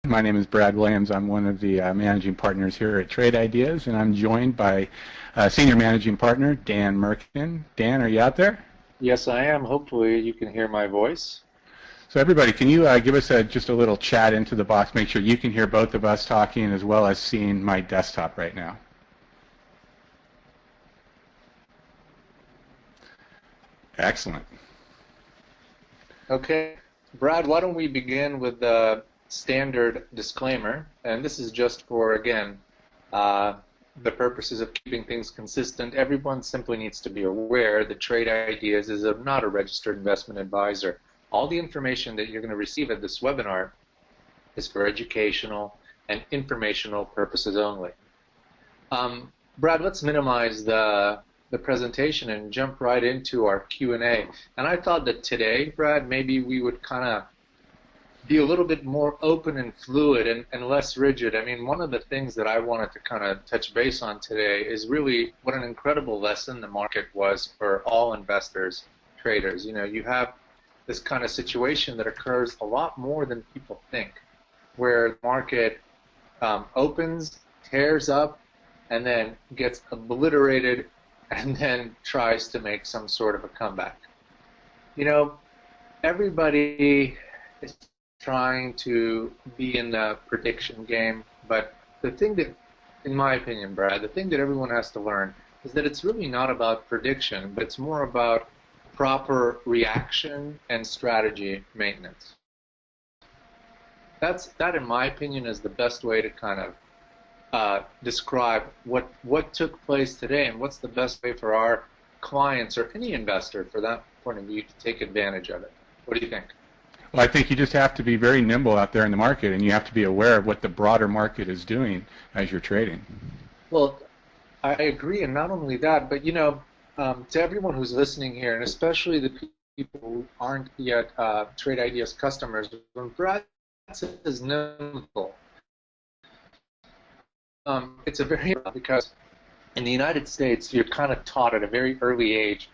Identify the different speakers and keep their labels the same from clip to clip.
Speaker 1: My name is Brad Williams. I'm one of the managing partners here at Trade Ideas, and I'm joined by Senior Managing Partner Dan Merkin. Dan, are you out there?
Speaker 2: Yes, I am. Hopefully you can hear my voice.
Speaker 1: So everybody, can you give us just a little chat into the box? Make sure you can hear both of us talking as well as seeing my desktop right now. Excellent.
Speaker 2: Okay. Brad, why don't we begin with the standard disclaimer? And this is just for, again, the purposes of keeping things consistent. Everyone simply needs to be aware that Trade Ideas is not a registered investment advisor. All the information that you're going to receive at this webinar is for educational and informational purposes only. Brad, let's minimize the presentation and jump right into our Q&A. And I thought that today, Brad, maybe we would kind of be a little bit more open and fluid and less rigid. I mean, one of the things that I wanted to kind of touch base on today is really what an incredible lesson the market was for all investors, traders. You know, you have this kind of situation that occurs a lot more than people think, where the market opens, tears up, and then gets obliterated and then tries to make some sort of a comeback. You know, everybody is trying to be in the prediction game, but the thing that, in my opinion, Brad, the thing that everyone has to learn is that it's really not about prediction, but it's more about proper reaction and strategy maintenance. That, in my opinion, is the best way to kind of describe what took place today and what's the best way for our clients or any investor, for that point of view, to take advantage of it. What do you think?
Speaker 1: Well, I think you just have to be very nimble out there in the market, and you have to be aware of what the broader market is doing as you're trading.
Speaker 2: Well, I agree, and not only that, but you know, to everyone who's listening here, and especially the people who aren't yet Trade Ideas customers, when Brad says nimble, it's a very, because in the United States, you're kind of taught at a very early age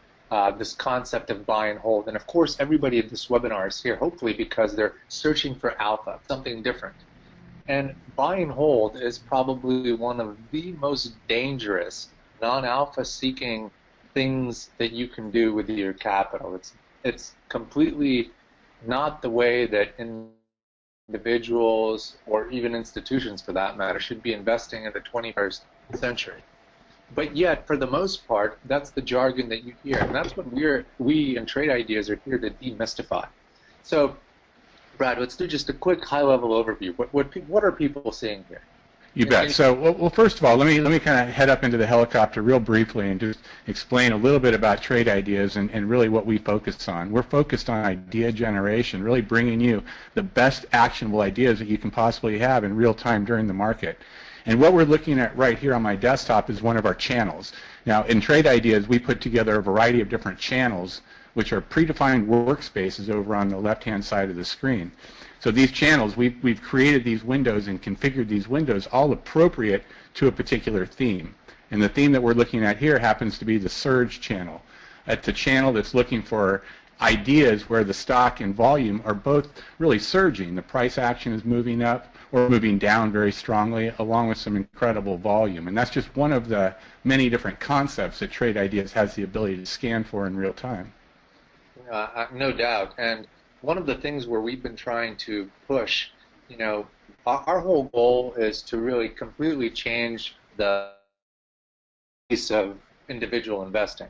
Speaker 2: this concept of buy and hold. And of course, everybody at this webinar is here, hopefully because they're searching for alpha, something different. And buy and hold is probably one of the most dangerous non-alpha seeking things that you can do with your capital. It's completely not the way that individuals or even institutions, for that matter, should be investing in the 21st century. But yet, for the most part, that's the jargon that you hear, and that's what we in Trade Ideas are here to demystify. So, Brad, let's do just a quick high-level overview. What are people seeing here?
Speaker 1: You bet. So, well, first of all, let me kind of head up into the helicopter real briefly and just explain a little bit about Trade Ideas and really what we focus on. We're focused on idea generation, really bringing you the best actionable ideas that you can possibly have in real time during the market. And what we're looking at right here on my desktop is one of our channels. Now, in Trade Ideas, we put together a variety of different channels, which are predefined workspaces over on the left-hand side of the screen. So these channels, we've created these windows and configured these windows all appropriate to a particular theme. And the theme that we're looking at here happens to be the surge channel. It's a channel that's looking for ideas where the stock and volume are both really surging. The price action is moving up or moving down very strongly, along with some incredible volume. And that's just one of the many different concepts that Trade Ideas has the ability to scan for in real time.
Speaker 2: No doubt. And one of the things where we've been trying to push, you know, our whole goal is to really completely change the piece of individual investing.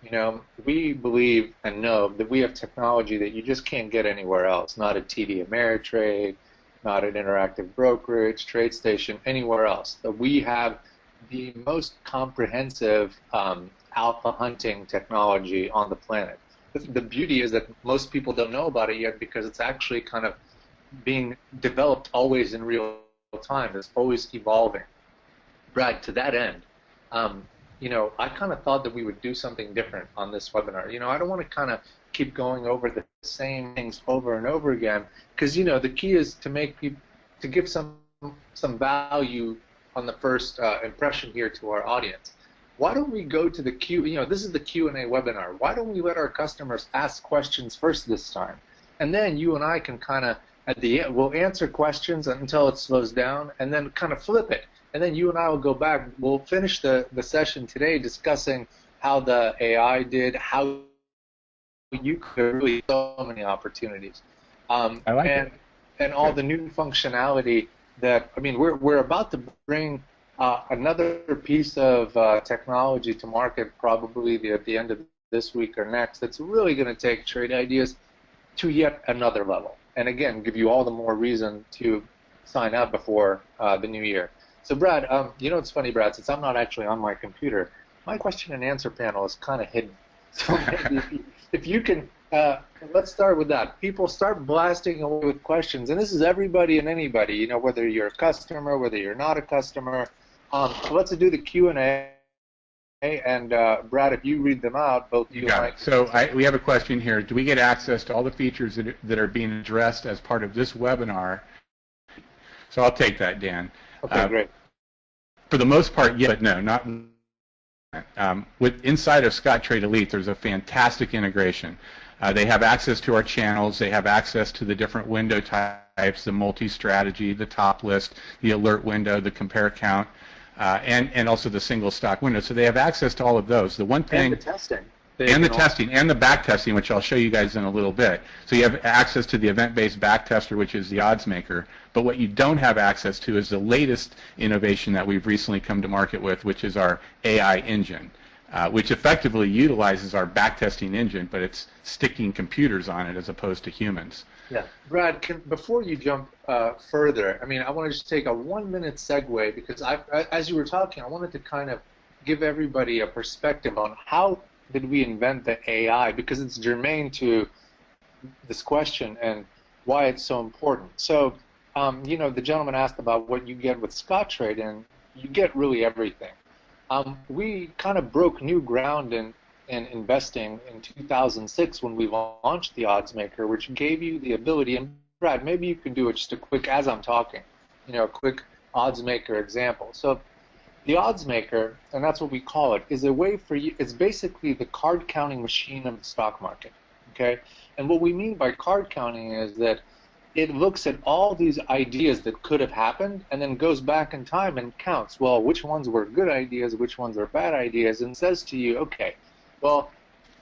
Speaker 2: You know, we believe and know that we have technology that you just can't get anywhere else, not at TD Ameritrade, not at Interactive Brokerage, TradeStation, anywhere else. That we have the most comprehensive alpha hunting technology on the planet. The beauty is that most people don't know about it yet because it's actually kind of being developed always in real time. It's always evolving. Brad, to that end, you know, I kind of thought that we would do something different on this webinar. You know, I don't want to kind of keep going over the same things over and over again because, you know, the key is to make people, to give some value on the first impression here to our audience. Why don't we go to the this is the Q&A webinar. Why don't we let our customers ask questions first this time? And then you and I can kind of At the end, we'll answer questions until it slows down, and then kind of flip it. And then you and I will go back. We'll finish the session today discussing how the AI did, how you could really so many opportunities,
Speaker 1: I like it.
Speaker 2: And all the new functionality that, I mean, we're about to bring another piece of technology to market probably at the end of this week or next that's really going to take trade ideas to yet another level. And again, give you all the more reason to sign up before the new year. So Brad, you know what's funny, Brad, since I'm not actually on my computer, my question and answer panel is kind of hidden. So maybe if you can, let's start with that. People start blasting away with questions, and this is everybody and anybody, you know, whether you're a customer, whether you're not a customer. Let's do the Q&A, and Brad, if you read them out, both you and I.
Speaker 1: So we have a question here. Do we get access to all the features that are being addressed as part of this webinar? So I'll take that, Dan.
Speaker 2: Okay, great.
Speaker 1: For the most part, yes, but no, not. With inside of Scottrade Elite, there's a fantastic integration. They have access to our channels. They have access to the different window types, the multi-strategy, the top list, the alert window, the compare count, and also the single stock window. So they have access to all of those. The one thing.
Speaker 2: And the testing.
Speaker 1: And the testing, and the back testing, which I'll show you guys in a little bit. So you have access to the event-based back tester, which is the Oddsmaker. But what you don't have access to is the latest innovation that we've recently come to market with, which is our AI engine, which effectively utilizes our back testing engine, but it's sticking computers on it as opposed to humans.
Speaker 2: Yeah, Brad, before you jump further, I mean, I want to just take a 1-minute segue because as you were talking, I wanted to kind of give everybody a perspective on how did we invent the AI, because it's germane to this question and why it's so important. So, you know, the gentleman asked about what you get with Scottrade, and you get really everything. We kind of broke new ground in investing in 2006 when we launched the Oddsmaker, which gave you the ability, and Brad, maybe you can do it just a quick, as I'm talking, you know, a quick Oddsmaker example. So the Oddsmaker, and that's what we call it, is a way for you, it's basically the card counting machine of the stock market, okay? And what we mean by card counting is that it looks at all these ideas that could have happened and then goes back in time and counts, well, which ones were good ideas, which ones are bad ideas, and says to you, okay, well,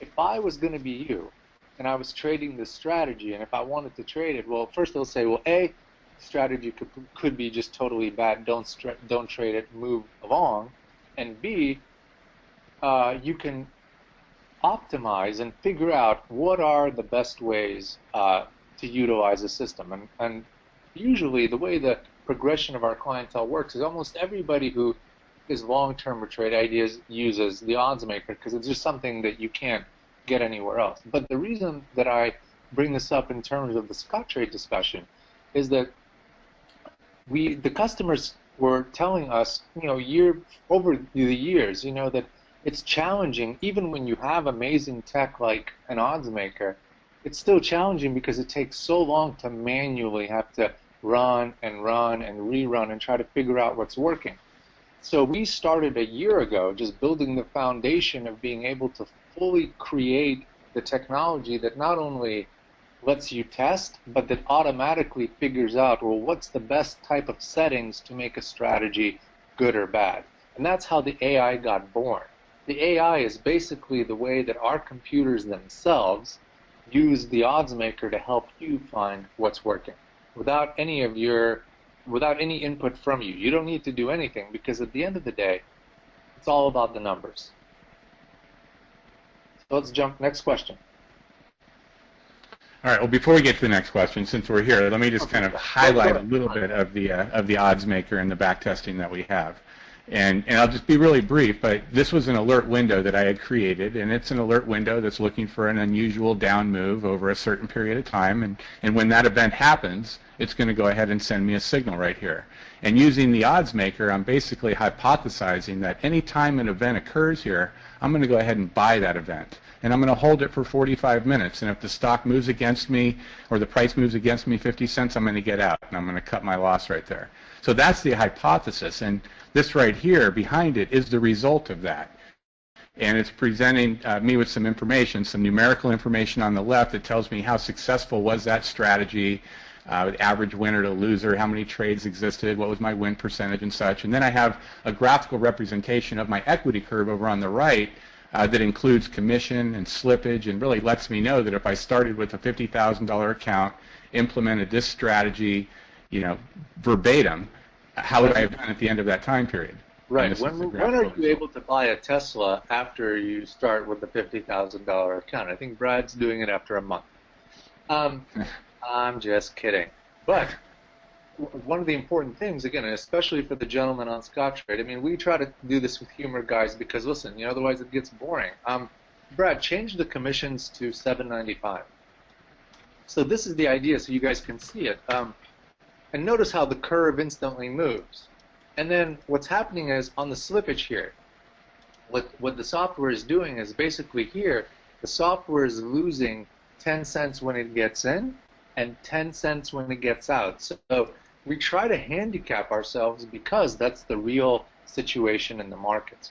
Speaker 2: if I was going to be you and I was trading this strategy, and if I wanted to trade it, well, first they'll say, well, A, strategy could be just totally bad. Don't trade it. Move along. And B, you can optimize and figure out what are the best ways to utilize the system. And usually, the way the progression of our clientele works is almost everybody who is long-term with trade ideas uses the Oddsmaker because it's just something that you can't get anywhere else. But the reason that I bring this up in terms of the Scottrade discussion is that the customers were telling us, you know, over the years, you know, that it's challenging, even when you have amazing tech like an Oddsmaker, it's still challenging because it takes so long to manually have to run and rerun and try to figure out what's working. So we started a year ago just building the foundation of being able to fully create the technology that not only lets you test, but that automatically figures out, well, what's the best type of settings to make a strategy good or bad. And that's how the AI got born. The AI is basically the way that our computers themselves use the Oddsmaker to help you find what's working without any input from you. You don't need to do anything because at the end of the day, it's all about the numbers. So let's jump, next question.
Speaker 1: All right. Well, before we get to the next question, since we're here, let me just kind of highlight a little bit of the Oddsmaker and the back testing that we have, and I'll just be really brief. But this was an alert window that I had created, and it's an alert window that's looking for an unusual down move over a certain period of time, and when that event happens, it's going to go ahead and send me a signal right here. And using the Oddsmaker, I'm basically hypothesizing that any time an event occurs here, I'm going to go ahead and buy that event. And I'm going to hold it for 45 minutes. And if the stock moves against me or the price moves against me 50 cents, I'm going to get out. And I'm going to cut my loss right there. So that's the hypothesis. And this right here behind it is the result of that. And it's presenting me with some information, some numerical information on the left that tells me how successful was that strategy, the average winner to loser, how many trades existed, what was my win percentage and such. And then I have a graphical representation of my equity curve over on the right that includes commission and slippage and really lets me know that if I started with a $50,000 account, implemented this strategy, verbatim, how would I have done at the end of that time period?
Speaker 2: Right. When are you able to buy a Tesla after you start with the $50,000 account? I think Brad's doing it after a month. I'm just kidding. But one of the important things, again, and especially for the gentleman on Scottrade, I mean, we try to do this with humor, guys, because listen, otherwise it gets boring. Brad, change the commissions to $7.95. So this is the idea, so you guys can see it. And notice how the curve instantly moves. And then what's happening is on the slippage here, what the software is doing is basically here, the software is losing 10 cents when it gets in and 10 cents when it gets out. So we try to handicap ourselves because that's the real situation in the markets.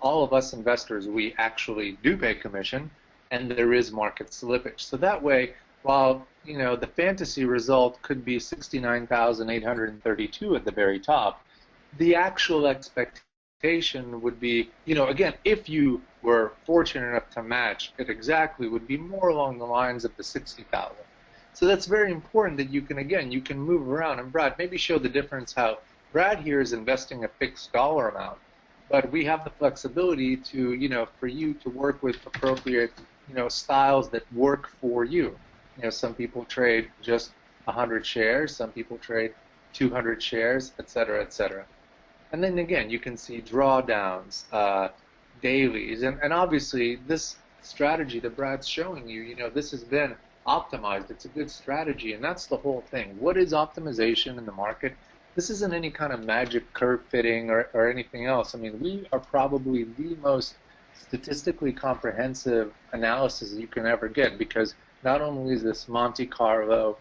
Speaker 2: All of us investors, we actually do pay commission, and there is market slippage. So that way, while the fantasy result could be 69,832 at the very top, the actual expectation would be, again, if you were fortunate enough to match it exactly, would be more along the lines of the 60,000. So that's very important that you can move around. And Brad, maybe show the difference how Brad here is investing a fixed dollar amount, but we have the flexibility to, for you to work with appropriate, styles that work for you. Some people trade just 100 shares, some people trade 200 shares, et cetera, et cetera. And then again, you can see drawdowns, dailies, and obviously this strategy that Brad's showing you, this has been optimized. It's a good strategy, and that's the whole thing. What is optimization in the market? This isn't any kind of magic curve fitting or anything else. I mean, we are probably the most statistically comprehensive analysis you can ever get, because not only is this Monte Carlo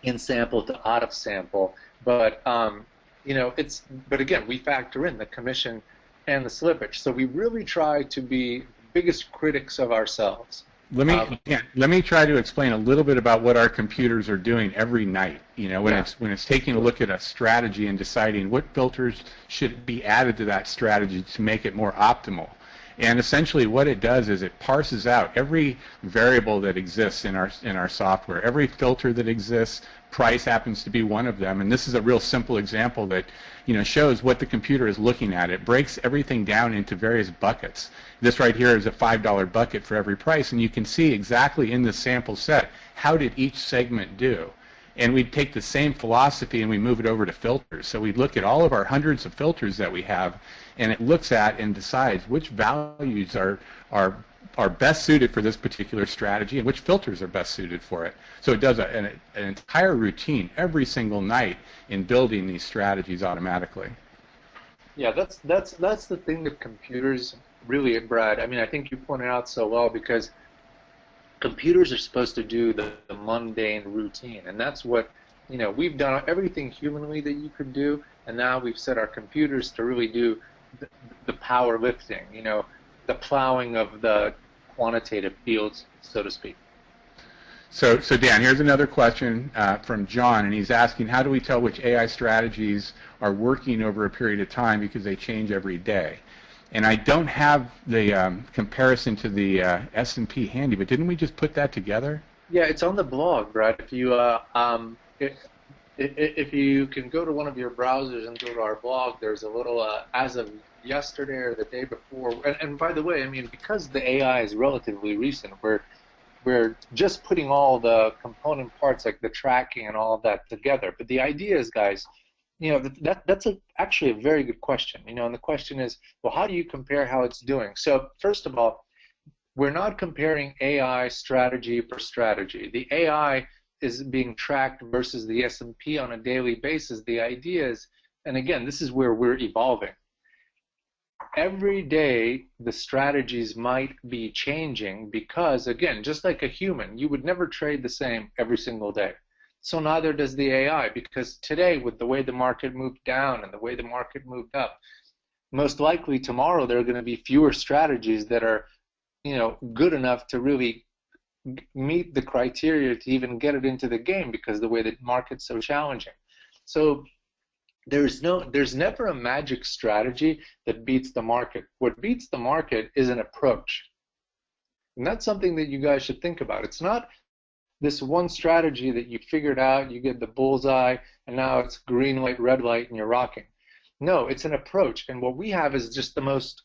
Speaker 2: in sample to out of sample, but but again, we factor in the commission and the slippage. So we really try to be the biggest critics of ourselves.
Speaker 1: Let me try to explain a little bit about what our computers are doing every night. When it's taking a look at a strategy and deciding what filters should be added to that strategy to make it more optimal. And essentially what it does is it parses out every variable that exists in our software, every filter that exists. Price happens to be one of them, and this is a real simple example that shows what the computer is looking at. It breaks everything down into various buckets. This right here is a $5 bucket for every price, and you can see exactly in the sample set how did each segment do. And we take the same philosophy and we move it over to filters. So we look at all of our hundreds of filters that we have, and it looks at and decides which values are best suited for this particular strategy and which filters are best suited for it. So it does an entire routine every single night in building these strategies automatically.
Speaker 2: Yeah, that's the thing that computers really, Brad, I mean, I think you pointed out so well, because computers are supposed to do the mundane routine, and that's what, we've done everything humanly that you could do, and now we've set our computers to really do the power lifting, the plowing of the quantitative fields, so to speak.
Speaker 1: So Dan, here's another question from John, and he's asking, how do we tell which AI strategies are working over a period of time, because they change every day? And I don't have the comparison to the S&P handy, but didn't we just put that together?
Speaker 2: Yeah, it's on the blog, Brad. If you can go to one of your browsers and go to our blog, there's a little, as of yesterday or the day before, and by the way, I mean, because the AI is relatively recent, we're just putting all the component parts, like the tracking and all of that together. But the idea is, guys, that's actually a very good question. And the question is, well, how do you compare how it's doing? So first of all, we're not comparing AI strategy per strategy. The AI is being tracked versus the S&P on a daily basis. The idea is, and again, this is where we're evolving. Every day, the strategies might be changing because, again, just like a human, you would never trade the same every single day. So neither does the AI, because today, with the way the market moved down and the way the market moved up, most likely tomorrow there are going to be fewer strategies that are, good enough to really meet the criteria to even get it into the game because the way the market's so challenging. So there's never a magic strategy that beats the market. What beats the market is an approach. And that's something that you guys should think about. It's not this one strategy that you figured out, you get the bullseye, and now it's green light, red light, and you're rocking. No, it's an approach, and what we have is just the most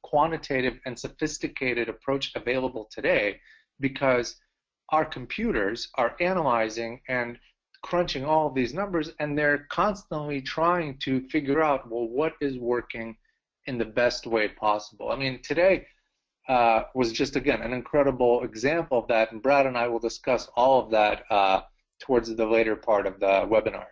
Speaker 2: quantitative and sophisticated approach available today, because our computers are analyzing and crunching all of these numbers, and they're constantly trying to figure out, well, what is working in the best way possible. I mean, today was just, again, an incredible example of that, and Brad and I will discuss all of that towards the later part of the webinar.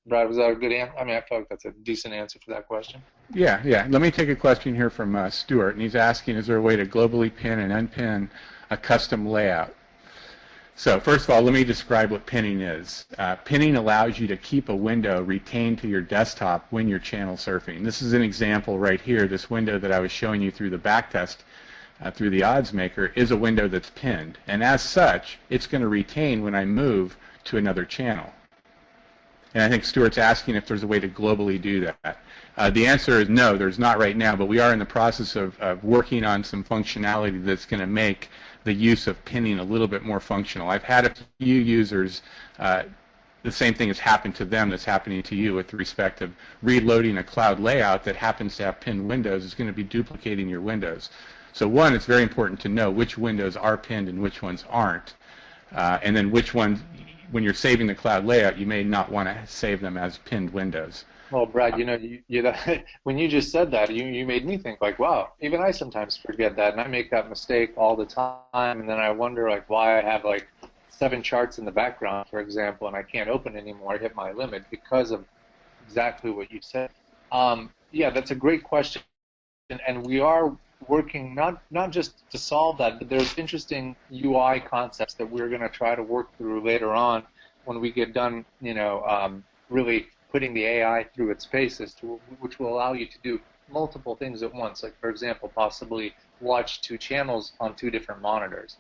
Speaker 2: Brad, was that a good answer? I mean, I feel like that's a decent answer for that question.
Speaker 1: Yeah. Let me take a question here from Stuart, and he's asking, is there a way to globally pin and unpin a custom layout? So first of all, let me describe what pinning is. Pinning allows you to keep a window retained to your desktop when you're channel surfing. This is an example right here. This window that I was showing you through the backtest through the Oddsmaker is a window that's pinned. And as such, it's going to retain when I move to another channel. And I think Stuart's asking if there's a way to globally do that. The answer is no, there's not right now, but we are in the process of working on some functionality that's going to make the use of pinning a little bit more functional. I've had a few users, the same thing has happened to them that's happening to you with respect of reloading a cloud layout that happens to have pinned windows is going to be duplicating your windows. So one, it's very important to know which windows are pinned and which ones aren't, and then which ones, when you're saving the cloud layout, you may not want to save them as pinned windows.
Speaker 2: Well, Brad, you know, when you just said that, you made me think, like, wow, even I sometimes forget that, and I make that mistake all the time, and then I wonder, like, why I have, like, 7 charts in the background, for example, and I can't open anymore. I hit my limit because of exactly what you said. Yeah, that's a great question, and we are working not just to solve that, but there's interesting UI concepts that we're going to try to work through later on when we get done, you know, really putting the AI through its paces, which will allow you to do multiple things at once. Like, for example, possibly watch 2 channels on 2 different monitors.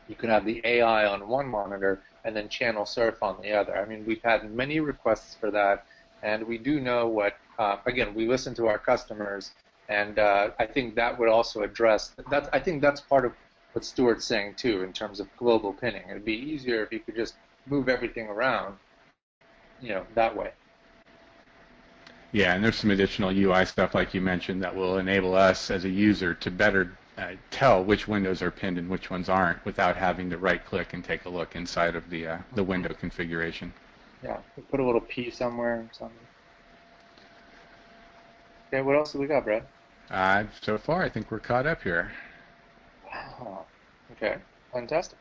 Speaker 2: You can have the AI on one monitor and then channel surf on the other. I mean, we've had many requests for that, and we do know what, again, we listen to our customers, and I think that would also address, I think that's part of what Stuart's saying too in terms of global pinning. It'd be easier if you could just move everything around, you know, that way.
Speaker 1: Yeah, and there's some additional UI stuff like you mentioned that will enable us as a user to better tell which windows are pinned and which ones aren't without having to right-click and take a look inside of the window configuration.
Speaker 2: Yeah, put a little P somewhere or something. Okay, what else do we got, Brad?
Speaker 1: So far, I think we're caught up here.
Speaker 2: Wow. Okay, fantastic.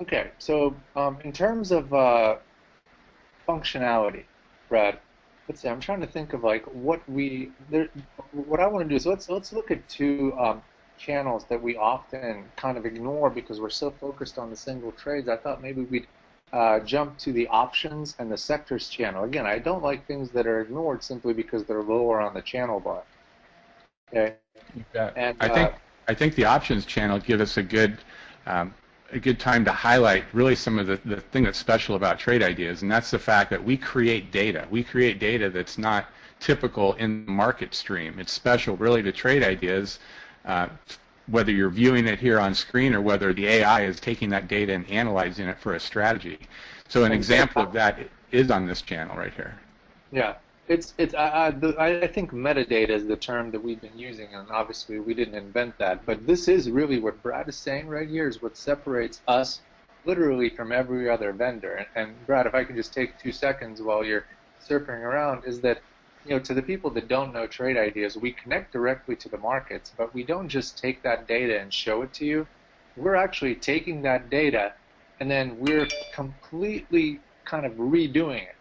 Speaker 2: Okay, so in terms of functionality, Brad, let's see. I'm trying to think of like what I want to do is let's look at 2 channels that we often kind of ignore because we're so focused on the single trades. I thought maybe we'd jump to the options and the sectors channel. Again, I don't like things that are ignored simply because they're lower on the channel bar. Okay.
Speaker 1: You bet.
Speaker 2: And,
Speaker 1: I think the options channel give us a good time to highlight really some of the thing that's special about trade ideas, and that's the fact that we create data. We create data that's not typical in the market stream. It's special really to trade ideas, whether you're viewing it here on screen or whether the AI is taking that data and analyzing it for a strategy. So an example of that is on this channel right here.
Speaker 2: Yeah. I think metadata is the term that we've been using, and obviously we didn't invent that. But this is really what Brad is saying right here is what separates us literally from every other vendor. And Brad, if I can just take 2 seconds while you're surfing around, is that, you know, to the people that don't know trade ideas, we connect directly to the markets, but we don't just take that data and show it to you. We're actually taking that data and then we're completely kind of redoing it.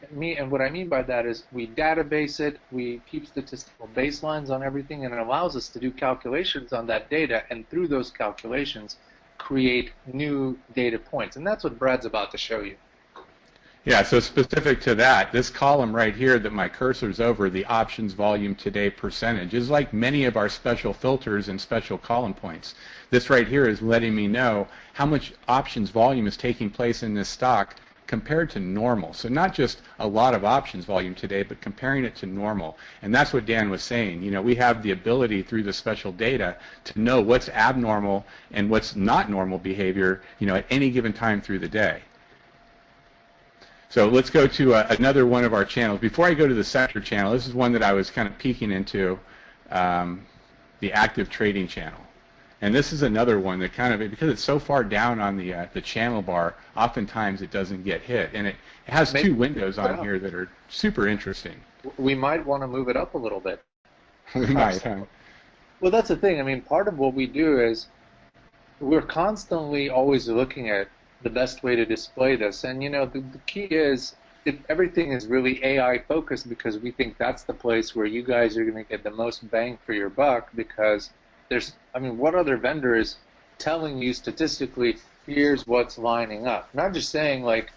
Speaker 2: And what I mean by that is we database it, we keep statistical baselines on everything, and it allows us to do calculations on that data, and through those calculations create new data points. And that's what Brad's about to show you.
Speaker 1: Yeah, so specific to that, this column right here that my cursor's over, the options volume today percentage, is like many of our special filters and special column points. This right here is letting me know how much options volume is taking place in this stock compared to normal. So not just a lot of options volume today, but comparing it to normal. And that's what Dan was saying. You know, we have the ability through the special data to know what's abnormal and what's not normal behavior, you know, at any given time through the day. So let's go to another one of our channels. Before I go to the sector channel, this is one that I was kind of peeking into, the active trading channel. And this is another one that kind of, because it's so far down on the channel bar, oftentimes it doesn't get hit. And it has two windows on here that are super interesting.
Speaker 2: We might want to move it up a little bit.
Speaker 1: We might, huh?
Speaker 2: Well, that's the thing. I mean, part of what we do is we're constantly always looking at the best way to display this. And, you know, the key is everything is really AI focused because we think that's the place where you guys are going to get the most bang for your buck because there's, I mean, what other vendor is telling you statistically, here's what's lining up? Not just saying like,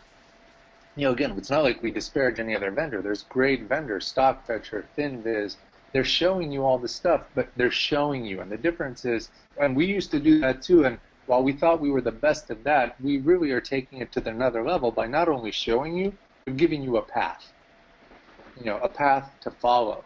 Speaker 2: you know, again, it's not like we disparage any other vendor. There's great vendors, StockFetcher, FinViz. They're showing you all the stuff, but they're showing you. And the difference is, and we used to do that too, and while we thought we were the best at that, we really are taking it to another level by not only showing you, but giving you a path. You know, a path to follow.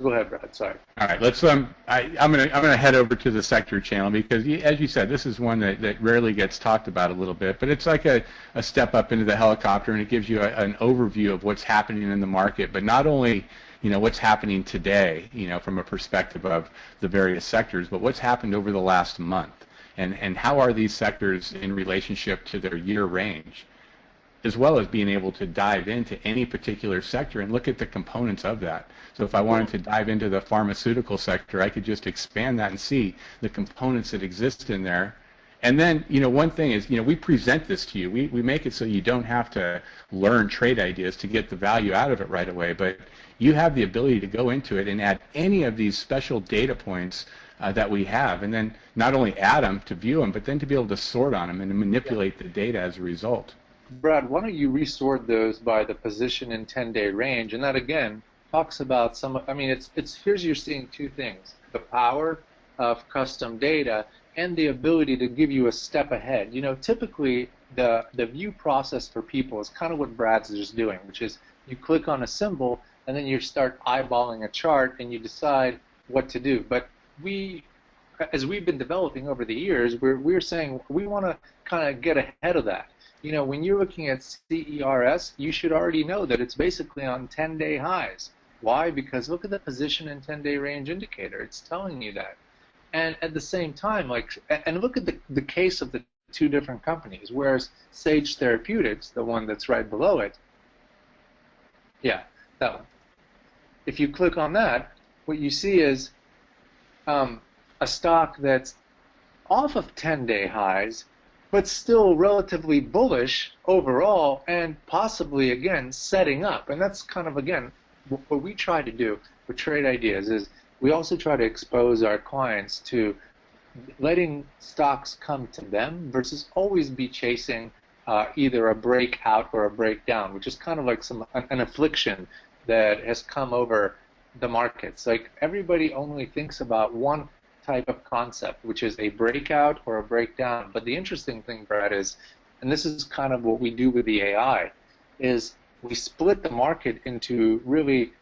Speaker 2: Go ahead, Brad. Sorry.
Speaker 1: All right, let's. I'm gonna head over to the sector channel because, as you said, this is one that rarely gets talked about a little bit, but it's like a step up into the helicopter, and it gives you an overview of what's happening in the market, but not only, you know, what's happening today, you know, from a perspective of the various sectors, but what's happened over the last month, and how are these sectors in relationship to their year range, as well as being able to dive into any particular sector and look at the components of that. So if I wanted to dive into the pharmaceutical sector, I could just expand that and see the components that exist in there. And then, you know, one thing is, you know, we present this to you. We make it so you don't have to learn trade ideas to get the value out of it right away, but you have the ability to go into it and add any of these special data points that we have, and then not only add them to view them, but then to be able to sort on them and to manipulate the data as a result.
Speaker 2: Brad, why don't you resort those by the position in 10-day range, and that again talks about some. I mean, it's here's you're seeing two things: the power of custom data and the ability to give you a step ahead. You know, typically the view process for people is kind of what Brad's just doing, which is you click on a symbol and then you start eyeballing a chart and you decide what to do. But as we've been developing over the years, we're saying we want to kind of get ahead of that. You know, when you're looking at CERS, you should already know that it's basically on 10-day highs. Why? Because look at the position in 10-day range indicator. It's telling you that. And at the same time, like, and look at the case of the two different companies. Whereas Sage Therapeutics, the one that's right below it, yeah, that one. If you click on that, what you see is a stock that's off of 10-day highs, but still relatively bullish overall and possibly, again, setting up. And that's kind of, again, what we try to do with Trade Ideas is we also try to expose our clients to letting stocks come to them versus always be chasing either a breakout or a breakdown, which is kind of like an affliction that has come over the markets. Like, everybody only thinks about one type of concept, which is a breakout or a breakdown. But the interesting thing, Brad, is, and this is kind of what we do with the AI, is we split the market into really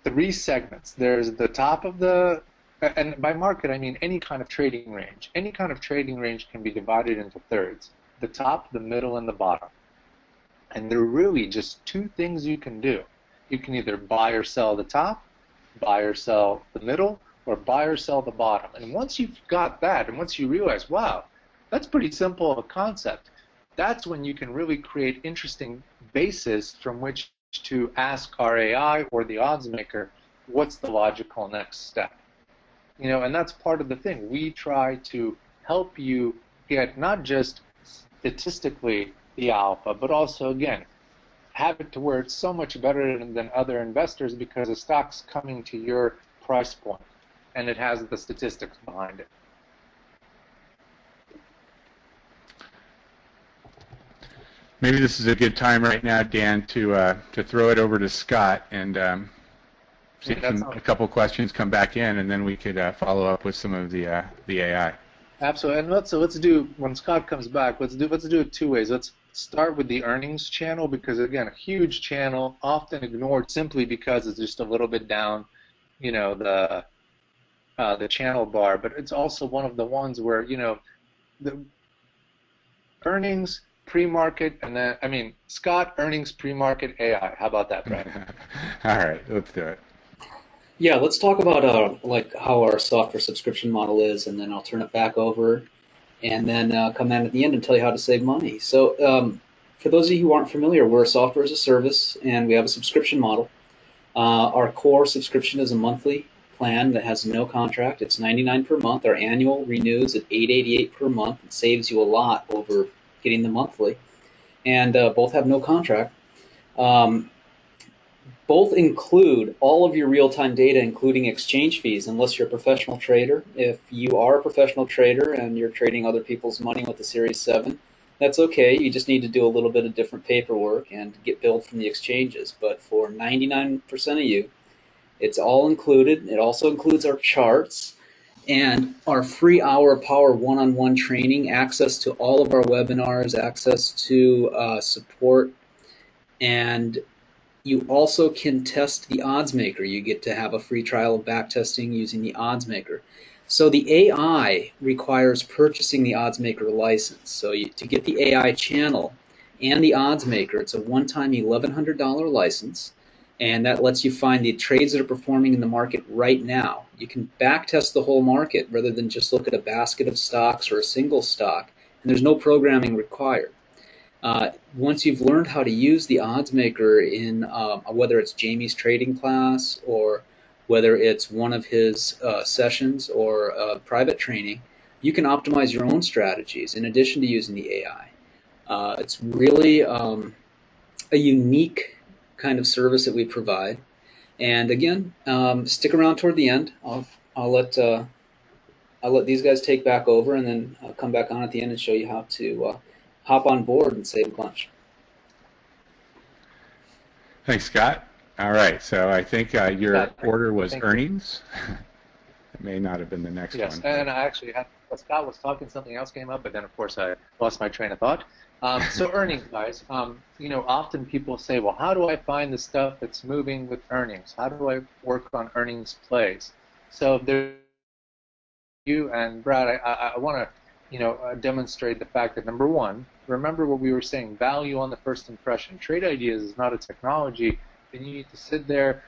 Speaker 2: three segments. There's the top of the, and by market I mean any kind of trading range. Any kind of trading range can be divided into thirds: the top, the middle, and the bottom. And there are really just two things you can do. You can either buy or sell the top, buy or sell the middle, or buy or sell the bottom. And once you've got that, and once you realize, wow, that's pretty simple of a concept, that's when you can really create interesting basis from which to ask our AI or the Oddsmaker, what's the logical next step? You know, and that's part of the thing. We try to help you get not just statistically the alpha, but also, again, have it to where it's so much better than other investors because the stock's coming to your price point, and it has the statistics behind it.
Speaker 1: Maybe this is a good time right now, Dan, to throw it over to Scott and see if a couple questions come back in, and then we could follow up with some of the AI.
Speaker 2: Absolutely, and let's do, when Scott comes back, let's do it two ways. Let's start with the earnings channel, because again, a huge channel, often ignored simply because it's just a little bit down, you know, the channel bar. But it's also one of the ones where, you know, the earnings, pre-market, and then, I mean, Scott, earnings, pre-market, AI. How about that, Brad?
Speaker 1: All right, let's do it.
Speaker 3: Yeah, let's talk about like how our software subscription model is, and then I'll turn it back over, and then come in at the end and tell you how to save money. So for those of you who aren't familiar, we're a software as a service, and we have a subscription model. Our core subscription is a monthly plan that has no contract. It's $99 per month. Our annual renews at $888 per month. It saves you a lot over getting the monthly, and both have no contract. Both include all of your real-time data, including exchange fees, unless you're a professional trader. If you are a professional trader and you're trading other people's money with the Series 7, that's okay. You just need to do a little bit of different paperwork and get billed from the exchanges. But for 99% of you, it's all included. It also includes our charts and our free hour of power one-on-one training, access to all of our webinars, access to support, and you also can test the Oddsmaker. You get to have a free trial of backtesting using the Oddsmaker. So the AI requires purchasing the Oddsmaker license. So to get the AI channel and the Oddsmaker, it's a one-time $1,100 license, and that lets you find the trades that are performing in the market right now. You can backtest the whole market rather than just look at a basket of stocks or a single stock, and there's no programming required. Once you've learned how to use the Oddsmaker in whether it's Jamie's trading class or whether it's one of his sessions or private training, you can optimize your own strategies in addition to using the AI. It's really a unique kind of service that we provide. And again, stick around toward the end. I'll let these guys take back over, and then I'll come back on at the end and show you how to hop on board and save a bunch.
Speaker 1: Thanks, Scott. All right, so I think your order was earnings. It may not have been the next one.
Speaker 2: Yes, and I actually had, while Scott was talking, something else came up, but then of course I lost my train of thought. So earnings, guys. You know, often people say, well, how do I find the stuff that's moving with earnings? How do I work on earnings plays? So there, you and Brad, I want to, you know, demonstrate the fact that, number one, remember what we were saying, value on the first impression. Trade Ideas is not a technology, and you need to sit there,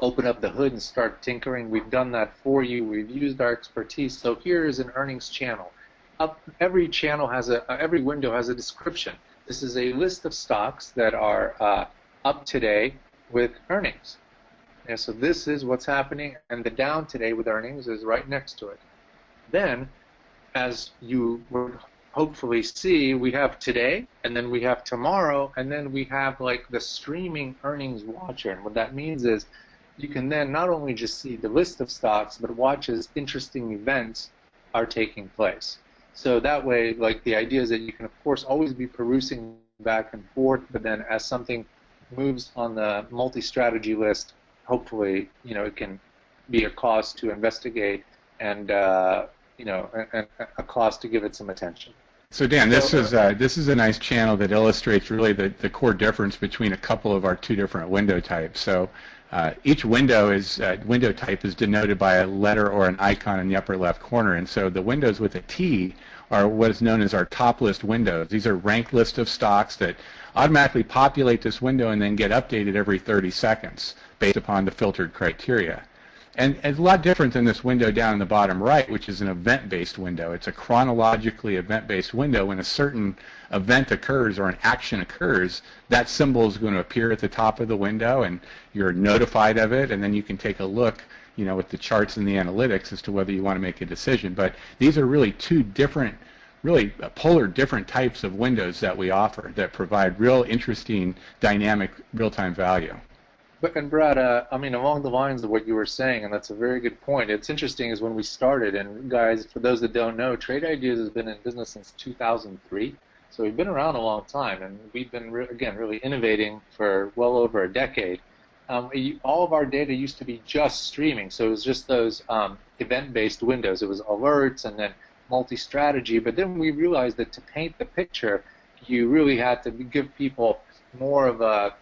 Speaker 2: open up the hood, and start tinkering. We've done that for you. We've used our expertise. So here is an earnings channel. Every channel has every window has a description. This is a list of stocks that are up today with earnings. And so this is what's happening, and the down today with earnings is right next to it. Then, as you would hopefully see, we have today, and then we have tomorrow, and then we have like the streaming earnings watcher. And what that means is you can then not only just see the list of stocks, but watch as interesting events are taking place. So that way, like, the idea is that you can, of course, always be perusing back and forth, but then as something moves on the multi-strategy list, hopefully, you know, it can be a cause to investigate and you know, a cause to give it some attention.
Speaker 1: So Dan, this is a nice channel that illustrates really the core difference between a couple of our two different window types. So each window type is denoted by a letter or an icon in the upper left corner, and so the windows with a T are what is known as our top list windows. These are ranked lists of stocks that automatically populate this window and then get updated every 30 seconds based upon the filtered criteria. And it's a lot different than this window down in the bottom right, which is an event-based window. It's a chronologically event-based window. When a certain event occurs or an action occurs, that symbol is going to appear at the top of the window, and you're notified of it, and then you can take a look, you know, with the charts and the analytics as to whether you want to make a decision. But these are really two different, really polar different types of windows that we offer that provide real interesting, dynamic, real-time value.
Speaker 2: And Brad, I mean, along the lines of what you were saying, and that's a very good point. It's interesting is when we started, and guys, for those that don't know, Trade Ideas has been in business since 2003. So we've been around a long time, and we've been, again, really innovating for well over a decade. All of our data used to be just streaming, so it was just those event-based windows. It was alerts and then multi-strategy, but then we realized that to paint the picture, you really had to give people more of a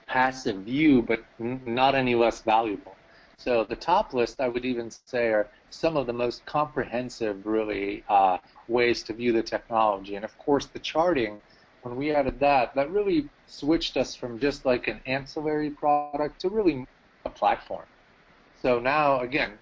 Speaker 2: passive view, but not any less valuable. So the top list, I would even say, are some of the most comprehensive, really, ways to view the technology. And of course, the charting, when we added that, that really switched us from just like an ancillary product to really a platform. So now, again,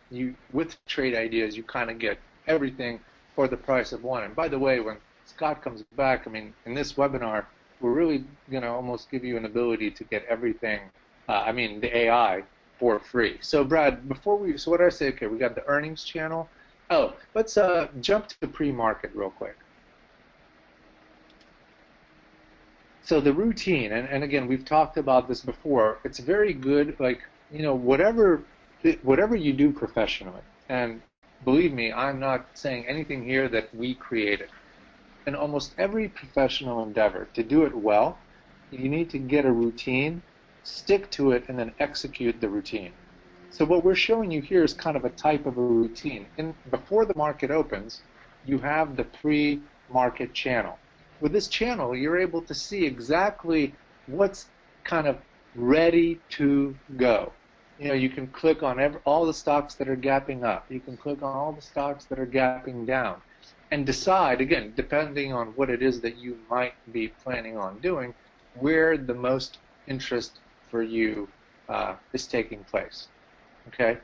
Speaker 2: with Trade Ideas, you kind of get everything for the price of one. And by the way, when Scott comes back, I mean, in this webinar, we're really going to almost give you an ability to get everything, the AI, for free. So Brad, so what did I say? Okay, we got the earnings channel. Oh, let's jump to the pre-market real quick. So the routine, and again, we've talked about this before. It's very good, like, whatever you do professionally. And believe me, I'm not saying anything here that we created. In almost every professional endeavor, to do it well, you need to get a routine, stick to it, and then execute the routine. So what we're showing you here is kind of a type of a routine. Before the market opens, you have the pre-market channel. With this channel, you're able to see exactly what's kind of ready to go. You can click on all the stocks that are gapping up. You can click on all the stocks that are gapping down and decide, again, depending on what it is that you might be planning on doing, where the most interest for you is taking place. Okay?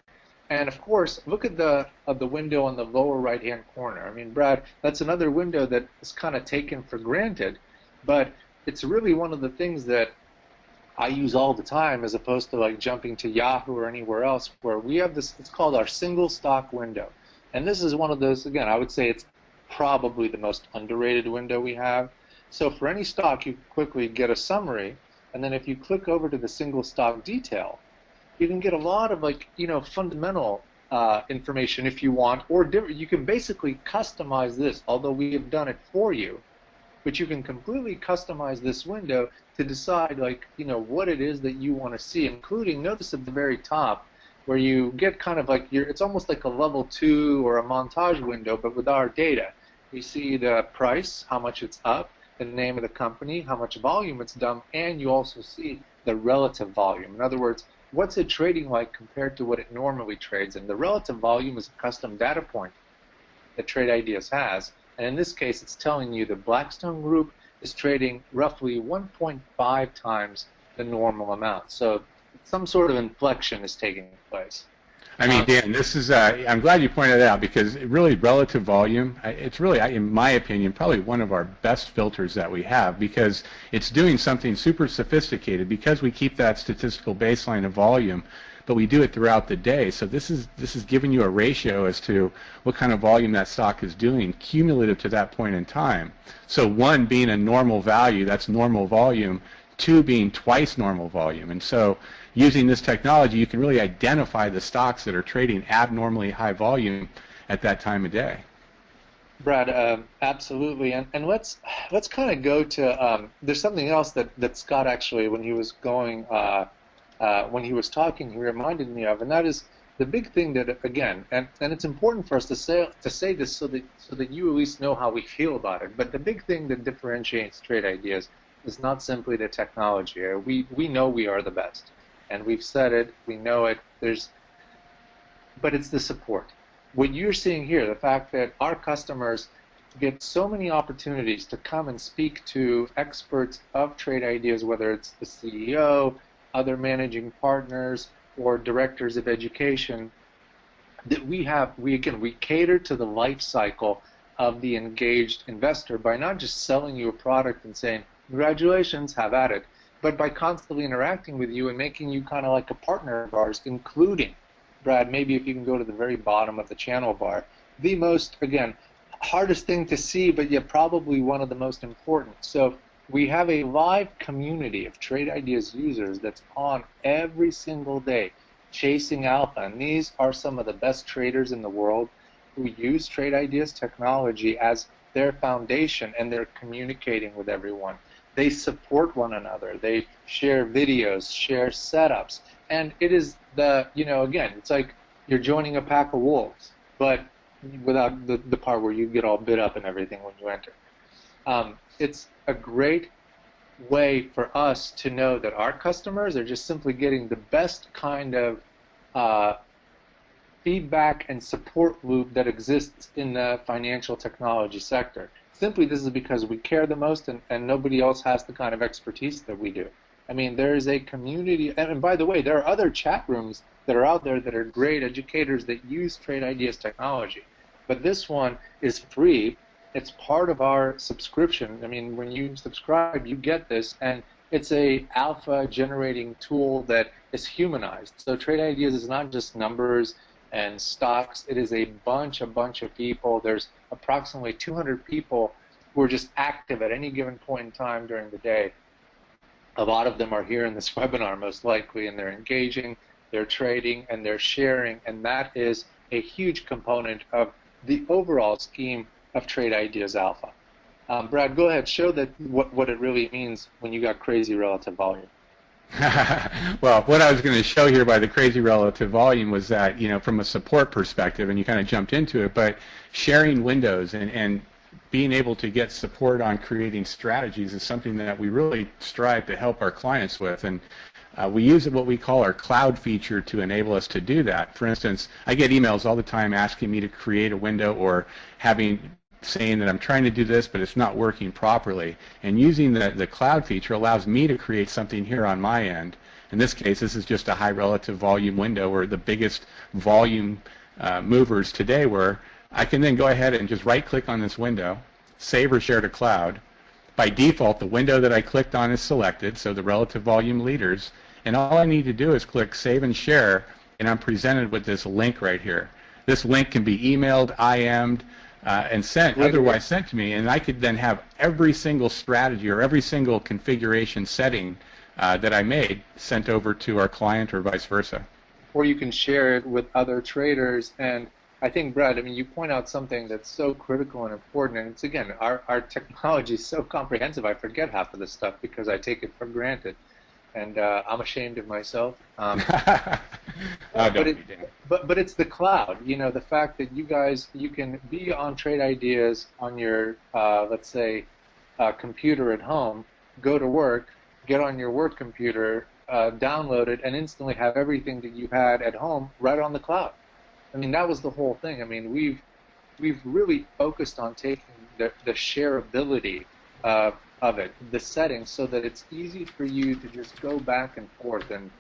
Speaker 2: And of course, look at the window on the lower right-hand corner. I mean, Brad, that's another window that is kind of taken for granted, but it's really one of the things that I use all the time, as opposed to like jumping to Yahoo or anywhere else, where we have this, it's called our single stock window. And this is one of those, again, I would say it's probably the most underrated window we have. So for any stock, you quickly get a summary, and then if you click over to the single stock detail, you can get a lot of fundamental information if you want, or you can basically customize this, although we have done it for you, but you can completely customize this window to decide what it is that you want to see, including, notice at the very top, where you get kind of it's almost like a level 2 or a montage window, but with our data. You see the price, how much it's up, the name of the company, how much volume it's done, and you also see the relative volume. In other words, what's it trading like compared to what it normally trades? And the relative volume is a custom data point that Trade Ideas has. And in this case, it's telling you the Blackstone Group is trading roughly 1.5 times the normal amount. So some sort of inflection is taking place.
Speaker 1: I mean, Dan, this is, I'm glad you pointed that out, because really relative volume, it's really, in my opinion, probably one of our best filters that we have, because it's doing something super sophisticated, because we keep that statistical baseline of volume, but we do it throughout the day. So this is giving you a ratio as to what kind of volume that stock is doing cumulative to that point in time. So 1 being a normal value, that's normal volume, 2 being twice normal volume. And so using this technology, you can really identify the stocks that are trading abnormally high volume at that time of day.
Speaker 2: Brad, absolutely. And let's kind of go to, there's something else that Scott actually, when he was going, when he was talking, he reminded me of, and that is the big thing that, again, and it's important for us to say this so that you at least know how we feel about it, but the big thing that differentiates Trade Ideas is not simply the technology. We know we are the best, and we've said it, we know it, but it's the support. What you're seeing here, the fact that our customers get so many opportunities to come and speak to experts of Trade Ideas, whether it's the CEO, other managing partners, or directors of education, that we cater to the life cycle of the engaged investor by not just selling you a product and saying, congratulations, have at it, but by constantly interacting with you and making you kind of like a partner of ours, including, Brad, maybe if you can go to the very bottom of the channel bar, the most, again, hardest thing to see, but yet probably one of the most important. So we have a live community of Trade Ideas users that's on every single day chasing alpha, and these are some of the best traders in the world who use Trade Ideas technology as their foundation, and they're communicating with everyone. They support one another. They share videos, share setups. And it is again, it's like you're joining a pack of wolves, but without the part where you get all bit up and everything when you enter. It's a great way for us to know that our customers are just simply getting the best kind of feedback and support loop that exists in the financial technology sector. Simply, this is because we care the most, and nobody else has the kind of expertise that we do. I mean, there is a community, and by the way, there are other chat rooms that are out there that are great educators that use Trade Ideas technology. But this one is free. It's part of our subscription. I mean, when you subscribe, you get this, and it's a alpha generating tool that is humanized. So Trade Ideas is not just numbers and stocks. It is a bunch of people. There's approximately 200 people who are just active at any given point in time during the day. A lot of them are here in this webinar most likely, and they're engaging, they're trading, and they're sharing, and that is a huge component of the overall scheme of Trade Ideas Alpha. Brad, go ahead, show that what it really means when you got crazy relative volume.
Speaker 1: Well, what I was going to show here by the crazy relative volume was that, from a support perspective, and you kind of jumped into it, but sharing windows and being able to get support on creating strategies is something that we really strive to help our clients with. And we use what we call our cloud feature to enable us to do that. For instance, I get emails all the time asking me to create a window or saying that I'm trying to do this, but it's not working properly. And using the cloud feature allows me to create something here on my end. In this case, this is just a high relative volume window where the biggest volume movers today were. I can then go ahead and just right-click on this window, save or share to cloud. By default, the window that I clicked on is selected, so the relative volume leaders, and all I need to do is click Save and Share, and I'm presented with this link right here. This link can be emailed, IM'd, and otherwise sent to me, and I could then have every single strategy or every single configuration setting that I made sent over to our client or vice versa.
Speaker 2: Or you can share it with other traders. And I think, Brad, you point out something that's so critical and important, and it's, again, our technology is so comprehensive, I forget half of this stuff because I take it for granted. And I'm ashamed of myself. But it's the cloud. The fact that you can be on Trade Ideas on your, let's say, computer at home, go to work, get on your work computer, download it, and instantly have everything that you had at home right on the cloud. That was the whole thing. We've really focused on taking the shareability of it, the settings, so that it's easy for you to just go back and forth, and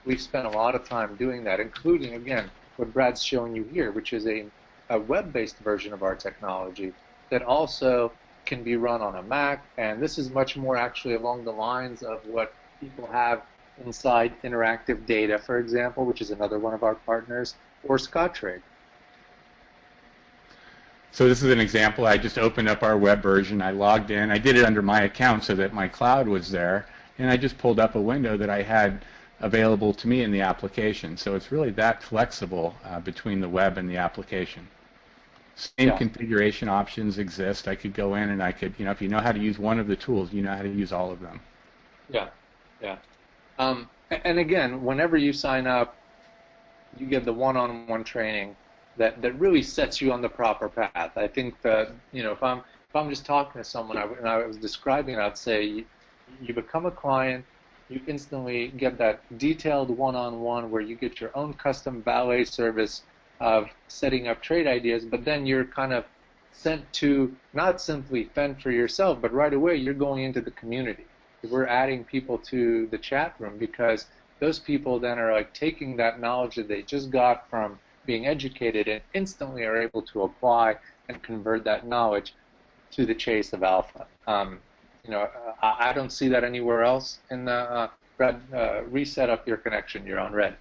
Speaker 2: we've spent a lot of time doing that, including, again, what Brad's showing you here, which is a web-based version of our technology that also can be run on a Mac, and this is much more actually along the lines of what people have inside Interactive Data, for example, which is another one of our partners, or Scottrade.
Speaker 1: So this is an example. I just opened up our web version. I logged in. I did it under my account so that my cloud was there, and I just pulled up a window that I had available to me in the application. So it's really that flexible between the web and the application. Same configuration options exist. I could go in and I could, if you know how to use one of the tools, you know how to use all of them.
Speaker 2: Yeah. And again, whenever you sign up, you get the one-on-one training that really sets you on the proper path. I think that, if I'm just talking to someone and I was describing it, I'd say you become a client, you instantly get that detailed one-on-one where you get your own custom valet service of setting up Trade Ideas, but then you're kind of sent to not simply fend for yourself, but right away you're going into the community. We're adding people to the chat room because those people then are like taking that knowledge that they just got from being educated and instantly are able to apply and convert that knowledge to the chase of alpha. I don't see that anywhere else in the Brad, reset up your connection. You're on red.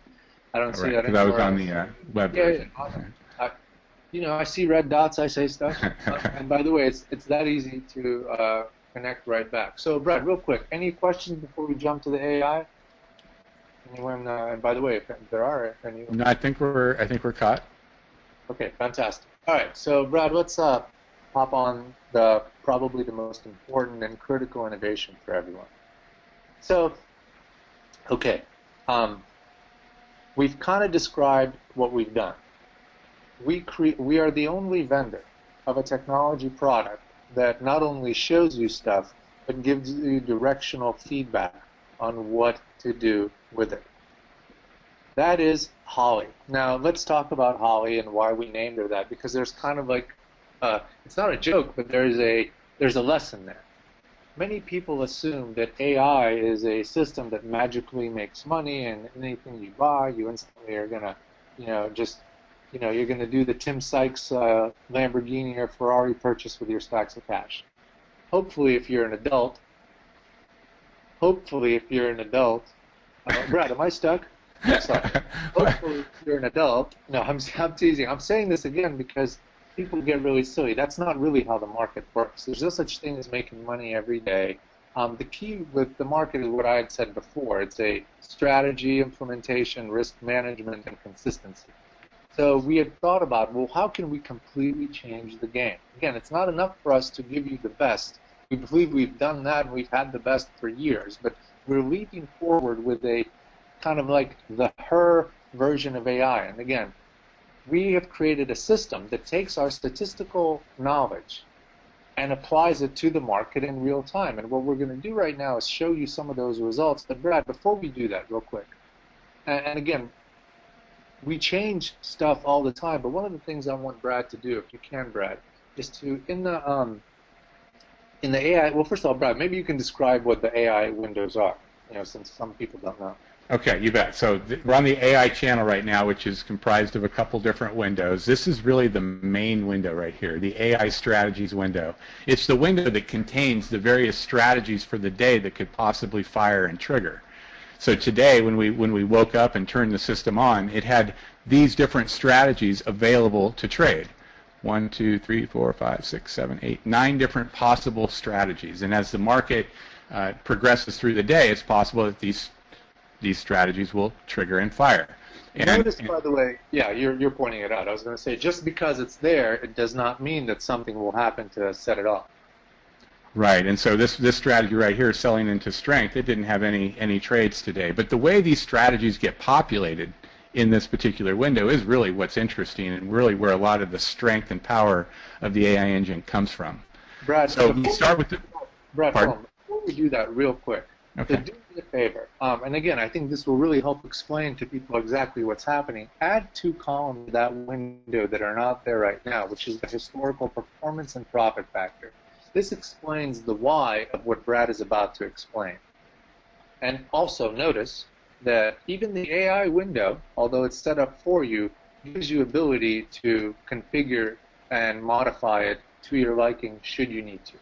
Speaker 2: I don't see that anywhere else.
Speaker 1: I was on the web version.
Speaker 2: I see red dots. I say stuff. And by the way, it's that easy to connect right back. So, Brad, real quick, any questions before we jump to the AI? Anyone? And by the way, if there are any.
Speaker 1: No, I think we're caught.
Speaker 2: Okay, fantastic. All right, so Brad, let's hop on the probably the most important and critical innovation for everyone. So, okay, we've kind of described what we've done. We are the only vendor of a technology product that not only shows you stuff, but gives you directional feedback on what to do with it. That is Holly. Now, let's talk about Holly and why we named her that, because there's kind of like, it's not a joke, but there's a lesson there. Many people assume that AI is a system that magically makes money, and anything you buy, you instantly are gonna, you're gonna do the Tim Sykes Lamborghini or Ferrari purchase with your stacks of cash. Hopefully, if you're an adult, Brad, am I stuck? Sorry. Hopefully, if you're an adult. No, I'm teasing. I'm saying this again because people get really silly. That's not really how the market works. There's no such thing as making money every day. The key with the market is what I had said before. It's a strategy, implementation, risk management, and consistency. So we had thought about, well, how can we completely change the game? Again, it's not enough for us to give you the best. We believe we've done that and we've had the best for years, but we're leaping forward with a kind of like the her version of AI. And again, we have created a system that takes our statistical knowledge and applies it to the market in real time. And what we're going to do right now is show you some of those results. But Brad, before we do that, real quick, and again, we change stuff all the time, but one of the things I want Brad to do, if you can, Brad, is to, in the AI, well, first of all, Brad, maybe you can describe what the AI windows are, since some people don't know.
Speaker 1: Okay, you bet. So we're on the AI channel right now, which is comprised of a couple different windows. This is really the main window right here, the AI strategies window. It's the window that contains the various strategies for the day that could possibly fire and trigger. So today, when we woke up and turned the system on, it had these different strategies available to trade. 1, 2, 3, 4, 5, 6, 7, 8, 9 different possible strategies. And as the market progresses through the day, it's possible that these strategies will trigger and fire. And
Speaker 2: notice, by the way, yeah, you're pointing it out. I was going to say, just because it's there, it does not mean that something will happen to set it off.
Speaker 1: Right, and so this strategy right here, selling into strength, it didn't have any trades today. But the way these strategies get populated in this particular window is really what's interesting and really where a lot of the strength and power of the AI engine comes from.
Speaker 2: Brad,
Speaker 1: so we start with the...
Speaker 2: Brad, before we do that real quick,
Speaker 1: okay.
Speaker 2: To do me a favor, and again, I think this will really help explain to people exactly what's happening. Add 2 columns to that window that are not there right now, which is the historical performance and profit factor. This explains the why of what Brad is about to explain. And also notice that even the AI window, although it's set up for you, gives you ability to configure and modify it to your liking should you need to.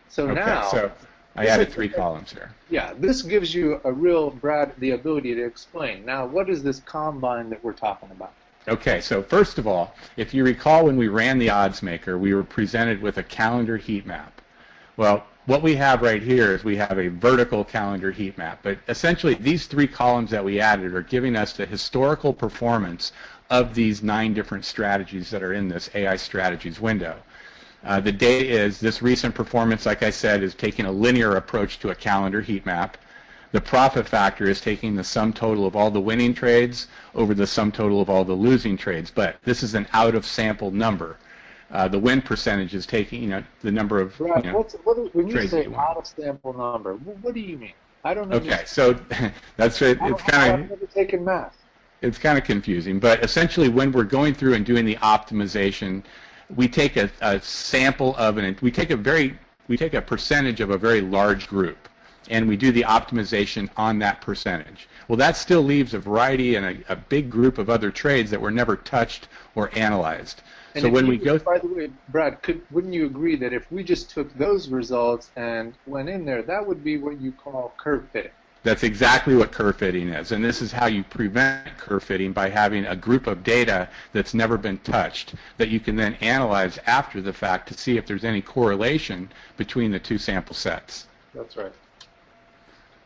Speaker 2: So
Speaker 1: okay,
Speaker 2: now...
Speaker 1: So I added 3 columns here.
Speaker 2: Yeah, this gives you a real, Brad, the ability to explain. Now, what is this combine that we're talking about?
Speaker 1: Okay, so first of all, if you recall when we ran the Oddsmaker, we were presented with a calendar heat map. Well, what we have right here is we have a vertical calendar heat map, but essentially these 3 columns that we added are giving us the historical performance of these 9 different strategies that are in this AI strategies window. The data is this recent performance, like I said, is taking a linear approach to a calendar heat map. The profit factor is taking the sum total of all the winning trades over the sum total of all the losing trades, but this is an out-of-sample number. The win percentage is taking, the number of
Speaker 2: Brad, when you
Speaker 1: trades
Speaker 2: say out-of-sample number, what do you mean? I don't know.
Speaker 1: Okay, so that's right. It's kind of...
Speaker 2: I've never taken math.
Speaker 1: It's kind of confusing, but essentially when we're going through and doing the optimization, we take a sample of we take a percentage of a very large group, and we do the optimization on that percentage. Well, that still leaves a variety and a big group of other trades that were never touched or analyzed.
Speaker 2: And
Speaker 1: so when we go...
Speaker 2: By the way, Brad, wouldn't you agree that if we just took those results and went in there, that would be what you call curve fitting?
Speaker 1: That's exactly what curve fitting is, and this is how you prevent curve fitting, by having a group of data that's never been touched that you can then analyze after the fact to see if there's any correlation between the 2 sample sets.
Speaker 2: That's right.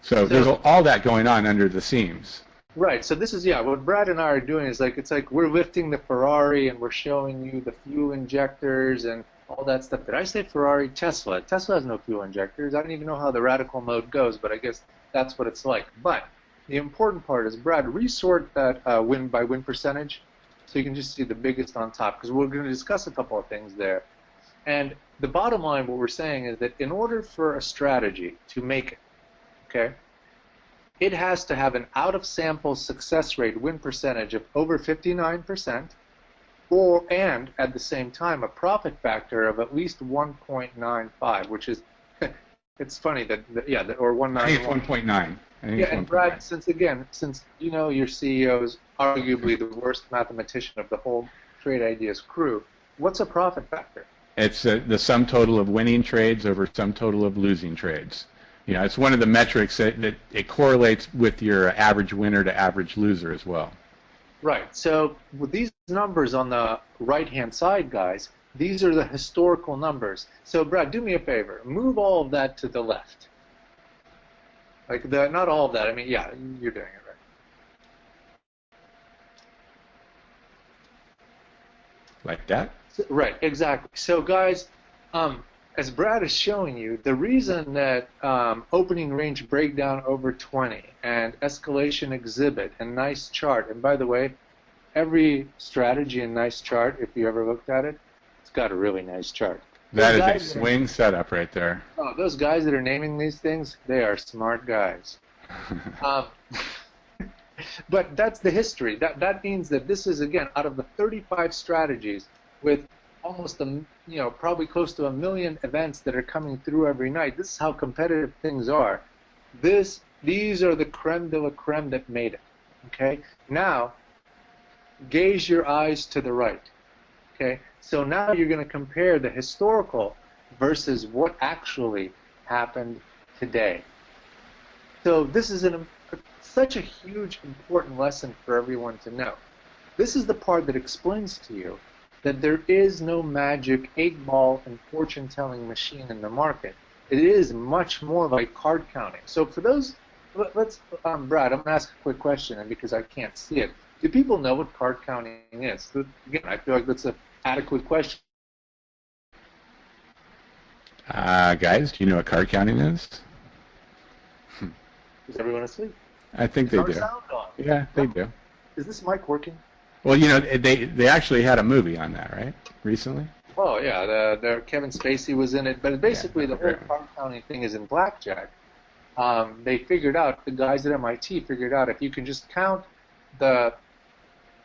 Speaker 1: So there's all that going on under the seams.
Speaker 2: Right. So this is, yeah, what Brad and I are doing is like, it's like we're lifting the Ferrari and we're showing you the fuel injectors and all that stuff. Did I say Ferrari? Tesla. Tesla has no fuel injectors. I don't even know how the radical mode goes, but I guess that's what it's like. But the important part is, Brad, resort that win by win percentage so you can just see the biggest on top, because we're going to discuss a couple of things there. And the bottom line, what we're saying is that in order for a strategy to make it, okay, it has to have an out-of-sample success rate win percentage of over 59%, and at the same time a profit factor of at least 1.95, which is, it's funny that, or 191.
Speaker 1: I think it's 1.9.
Speaker 2: Yeah, and Brad, since you know your CEO is arguably the worst mathematician of the whole Trade Ideas crew, what's a profit factor?
Speaker 1: It's the sum total of winning trades over sum total of losing trades. You know, it's one of the metrics that it correlates with your average winner to average loser as well.
Speaker 2: Right. So with these numbers on the right-hand side, guys, these are the historical numbers. So Brad, do me a favor. Move all of that to the left. Like not all of that. I mean, yeah, you're doing it right.
Speaker 1: Like that?
Speaker 2: Right. Exactly. So guys, as Brad is showing you, the reason that opening range breakdown over 20 and escalation exhibit and nice chart, and by the way, every strategy and nice chart, if you ever looked at it, it's got a really nice chart.
Speaker 1: That is a swing setup right there.
Speaker 2: Oh, those guys that are naming these things, they are smart guys. But that's the history. That means that this is, again, out of the 35 strategies with almost probably close to 1 million events that are coming through every night. This is how competitive things are. These are the creme de la creme that made it. Okay. Now, gaze your eyes to the right. Okay. So now you're going to compare the historical versus what actually happened today. So this is such a huge, important lesson for everyone to know. This is the part that explains to you that there is no magic 8-ball and fortune-telling machine in the market. It is much more like card counting. So for those, let's, Brad, I'm going to ask a quick question, and because I can't see it. Do people know what card counting is? So, again, I feel like that's an adequate question.
Speaker 1: Guys, do you know what card counting is?
Speaker 2: Is everyone asleep?
Speaker 1: I think they do.
Speaker 2: Sound on.
Speaker 1: Yeah, they do.
Speaker 2: Is this mic working?
Speaker 1: Well, you know, they actually had a movie on that, right? Recently?
Speaker 2: Oh, yeah. The Kevin Spacey was in it. But basically, the whole card counting thing is in blackjack. They figured out, the guys at MIT figured out, if you can just count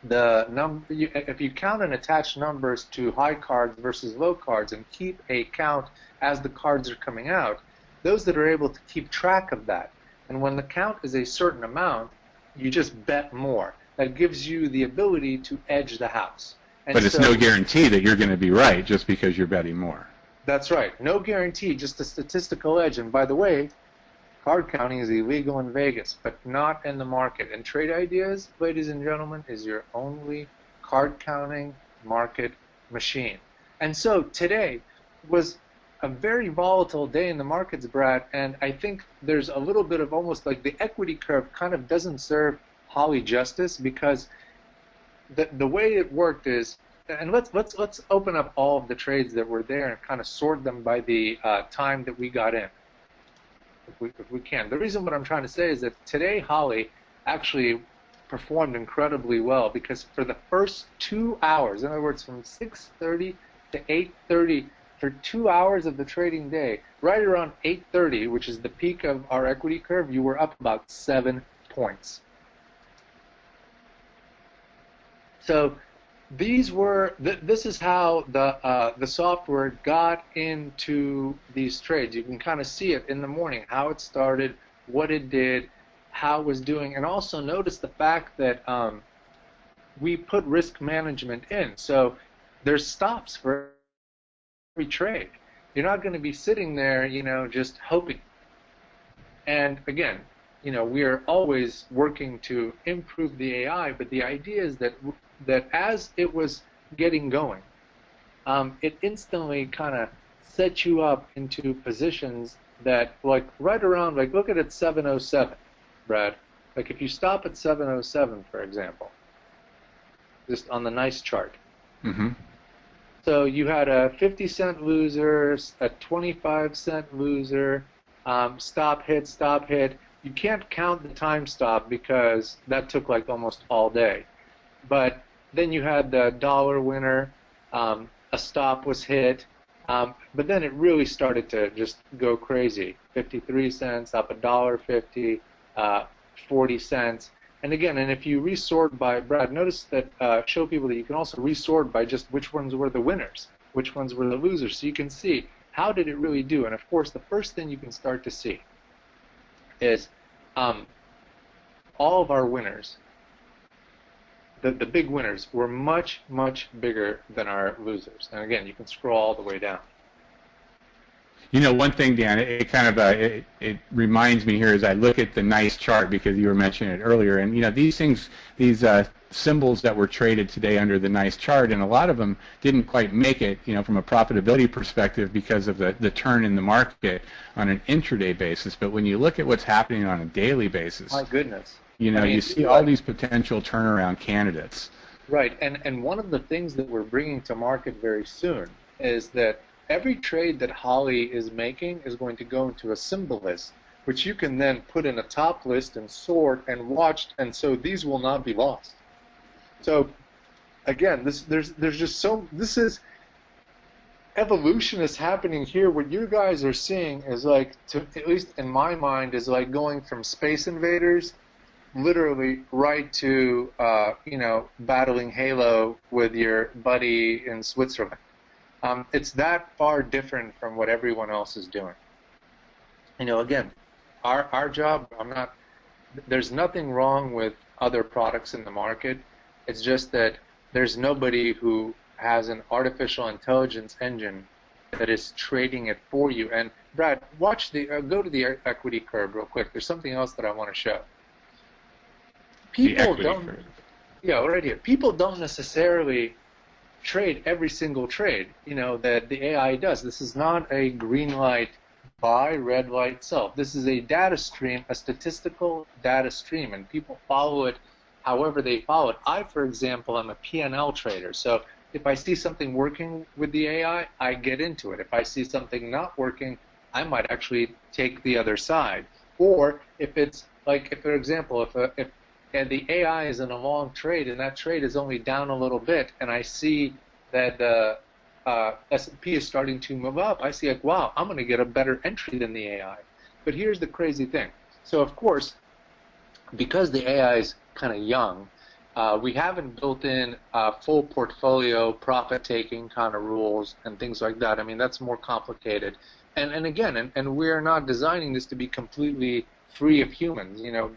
Speaker 2: if you count and attach numbers to high cards versus low cards and keep a count as the cards are coming out, those that are able to keep track of that, and when the count is a certain amount, you just bet more. That gives you the ability to edge the house. And
Speaker 1: but it's no guarantee that you're going to be right just because you're betting more.
Speaker 2: That's right. No guarantee, just a statistical edge. And by the way, card counting is illegal in Vegas, but not in the market. And Trade Ideas, ladies and gentlemen, is your only card counting market machine. And so today was a very volatile day in the markets, Brad, and I think there's a little bit of almost like the equity curve kind of doesn't serve Holly justice, because the way it worked is, and let's open up all of the trades that were there and kind of sort them by the time that we got in, if we can. The reason what I'm trying to say is that today Holly actually performed incredibly well, because for the first 2 hours, in other words, from 6:30 to 8:30, for 2 hours of the trading day, right around 8:30, which is the peak of our equity curve, you were up about 7 points. So these were this is how the software got into these trades. You can kind of see it in the morning, how it started, what it did, how it was doing, and also notice the fact that we put risk management in. So there's stops for every trade. You're not going to be sitting there, just hoping. And again, we are always working to improve the AI, but the idea is that as it was getting going, it instantly kind of set you up into positions that, like right around, like look at it 7:07, Brad. Like if you stop at 707, for example, just on the nice chart.
Speaker 1: Mm-hmm.
Speaker 2: So you had a 50-cent loser, a 25-cent loser, stop, hit. You can't count the time stop because that took like almost all day. But then you had the dollar winner, a stop was hit, but then it really started to just go crazy. 53 cents, up $1.50, 40 cents. And again, and if you resort by, Brad, notice that show people that you can also resort by just which ones were the winners, which ones were the losers. So you can see how did it really do. And of course, the first thing you can start to see is all of our winners, the big winners, were much, much bigger than our losers. And again, you can scroll all the way down.
Speaker 1: You know, one thing, Dan, it kind of it reminds me here as I look at the nice chart, because you were mentioning it earlier, and you know, these things, these symbols that were traded today under the nice chart, and a lot of them didn't quite make it, you know, from a profitability perspective because of the turn in the market on an intraday basis. But when you look at what's happening on a daily basis,
Speaker 2: My goodness.
Speaker 1: you know,
Speaker 2: I mean,
Speaker 1: you see all these potential turnaround candidates.
Speaker 2: Right, and one of the things that we're bringing to market very soon is that every trade that Holly is making is going to go into a symbol list, which you can then put in a top list and sort and watch, and so these will not be lost. So, again, there's just so, this is, evolution is happening here. What you guys are seeing is like, at least in my mind, is like going from Space Invaders literally right to, you know, battling Halo with your buddy in Switzerland. It's that far different from what everyone else is doing. You know, again, our job, there's nothing wrong with other products in the market. It's just that there's nobody who has an artificial intelligence engine that is trading it for you. And Brad, watch go to the equity curve real quick. There's something else that I want to show. People don't, yeah, right here. People don't necessarily trade every single trade, you know, that the AI does. This is not a green light buy, red light sell. This is a data stream, a statistical data stream, and people follow it however they follow it. I, for example, am a P&L trader, so if I see something working with the AI, I get into it. If I see something not working, I might actually take the other side. Or if it's like, if, for example, if and the AI is in a long trade, and that trade is only down a little bit, and I see that the S&P is starting to move up, I see like, wow, I'm going to get a better entry than the AI. But here's the crazy thing. So, of course, because the AI is kind of young, we haven't built in full portfolio profit-taking kind of rules and things like that. I mean, that's more complicated. And again, and we're not designing this to be completely free of humans. You know,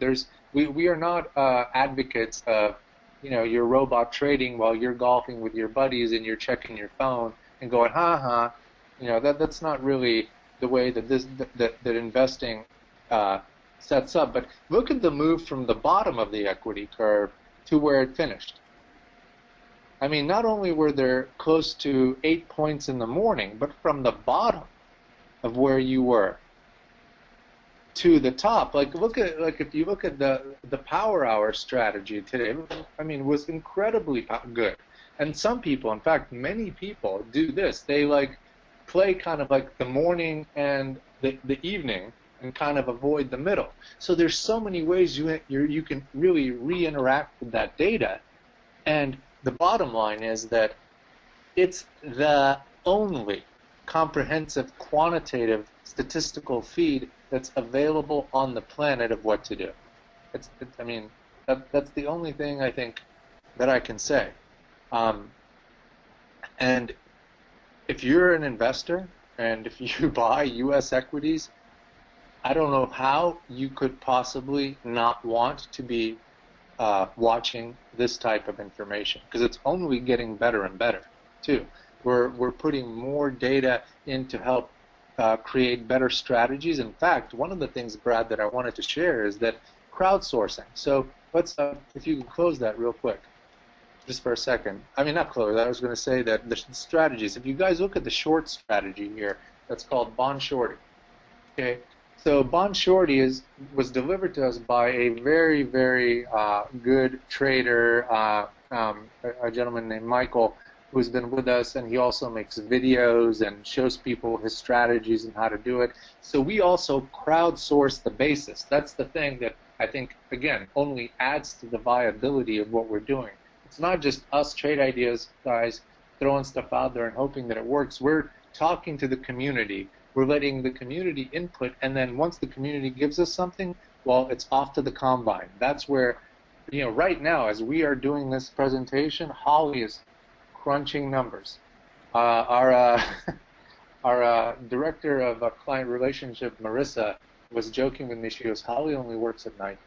Speaker 2: we are not advocates of, you know, you're robot trading while you're golfing with your buddies and you're checking your phone and going, ha. You know, that's not really the way that that investing sets up. But look at the move from the bottom of the equity curve to where it finished. I mean, not only were there close to 8 points in the morning, but from the bottom of where you were to the top, like if you look at the power hour strategy today, I mean, was incredibly good. And some people, in fact, many people do this. They like play kind of like the morning and the evening and kind of avoid the middle. So there's so many ways you can really re-interact with that data. And the bottom line is that it's the only comprehensive quantitative statistical feed that's available on the planet of what to do. I mean, that's the only thing I think that I can say. And if you're an investor and if you buy U.S. equities, I don't know how you could possibly not want to be watching this type of information, because it's only getting better and better too. We're putting more data in to help create better strategies. In fact, one of the things, Brad, that I wanted to share is that crowdsourcing. So let's, if you can close that real quick, just for a second. I mean, not close. I was going to say that the strategies. If you guys look at the short strategy here, that's called bond shorting. Okay. So Bond Shorty was delivered to us by a very, very good trader, a gentleman named Michael, who's been with us, and he also makes videos and shows people his strategies and how to do it. So we also crowdsource the basis. That's the thing that I think, again, only adds to the viability of what we're doing. It's not just us trade ideas guys throwing stuff out there and hoping that it works. We're talking to the community. We're letting the community input, and then once the community gives us something, well, it's off to the combine. That's where, right now, as we are doing this presentation, Holly is crunching numbers. Our director of client relationship, Marissa, was joking with me. She goes, Holly only works at night.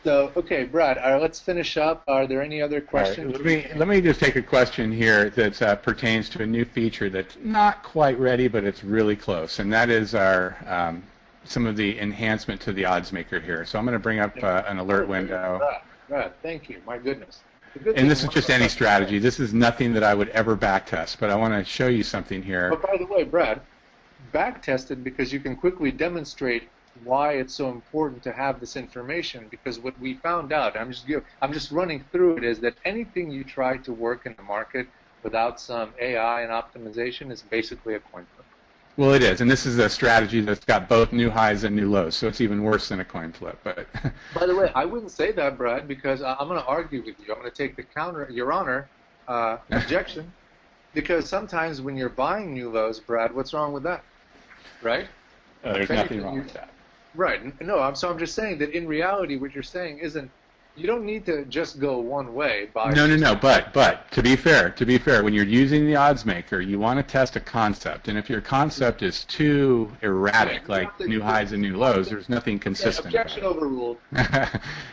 Speaker 2: So, okay, Brad, let's finish up. Are there any other questions?
Speaker 1: Right, let me just take a question here that pertains to a new feature that's not quite ready, but it's really close, and that is our some of the enhancement to the Oddsmaker here. So I'm going to bring up an alert window.
Speaker 2: Brad, thank you. My goodness.
Speaker 1: And this is just any strategy. This is nothing that I would ever backtest, but I want to show you something here.
Speaker 2: But by the way, Brad, backtested because you can quickly demonstrate why it's so important to have this information, because what we found out, I'm just running through it, is that anything you try to work in the market without some AI and optimization is basically a coin flip.
Speaker 1: Well, it is, and this is a strategy that's got both new highs and new lows, so it's even worse than a coin flip. But
Speaker 2: by the way, I wouldn't say that, Brad, because I'm going to argue with you. I'm going to take the counter, Your Honor, objection, because sometimes when you're buying new lows, Brad, what's wrong with that, right?
Speaker 1: There's nothing wrong with that.
Speaker 2: Right. No, so I'm just saying that in reality, what you're saying isn't, you don't need to just go one way.
Speaker 1: No. But to be fair, when you're using the Oddsmaker, you want to test a concept, and if your concept is too erratic, like new highs and new lows, there's nothing consistent.
Speaker 2: Objection overruled.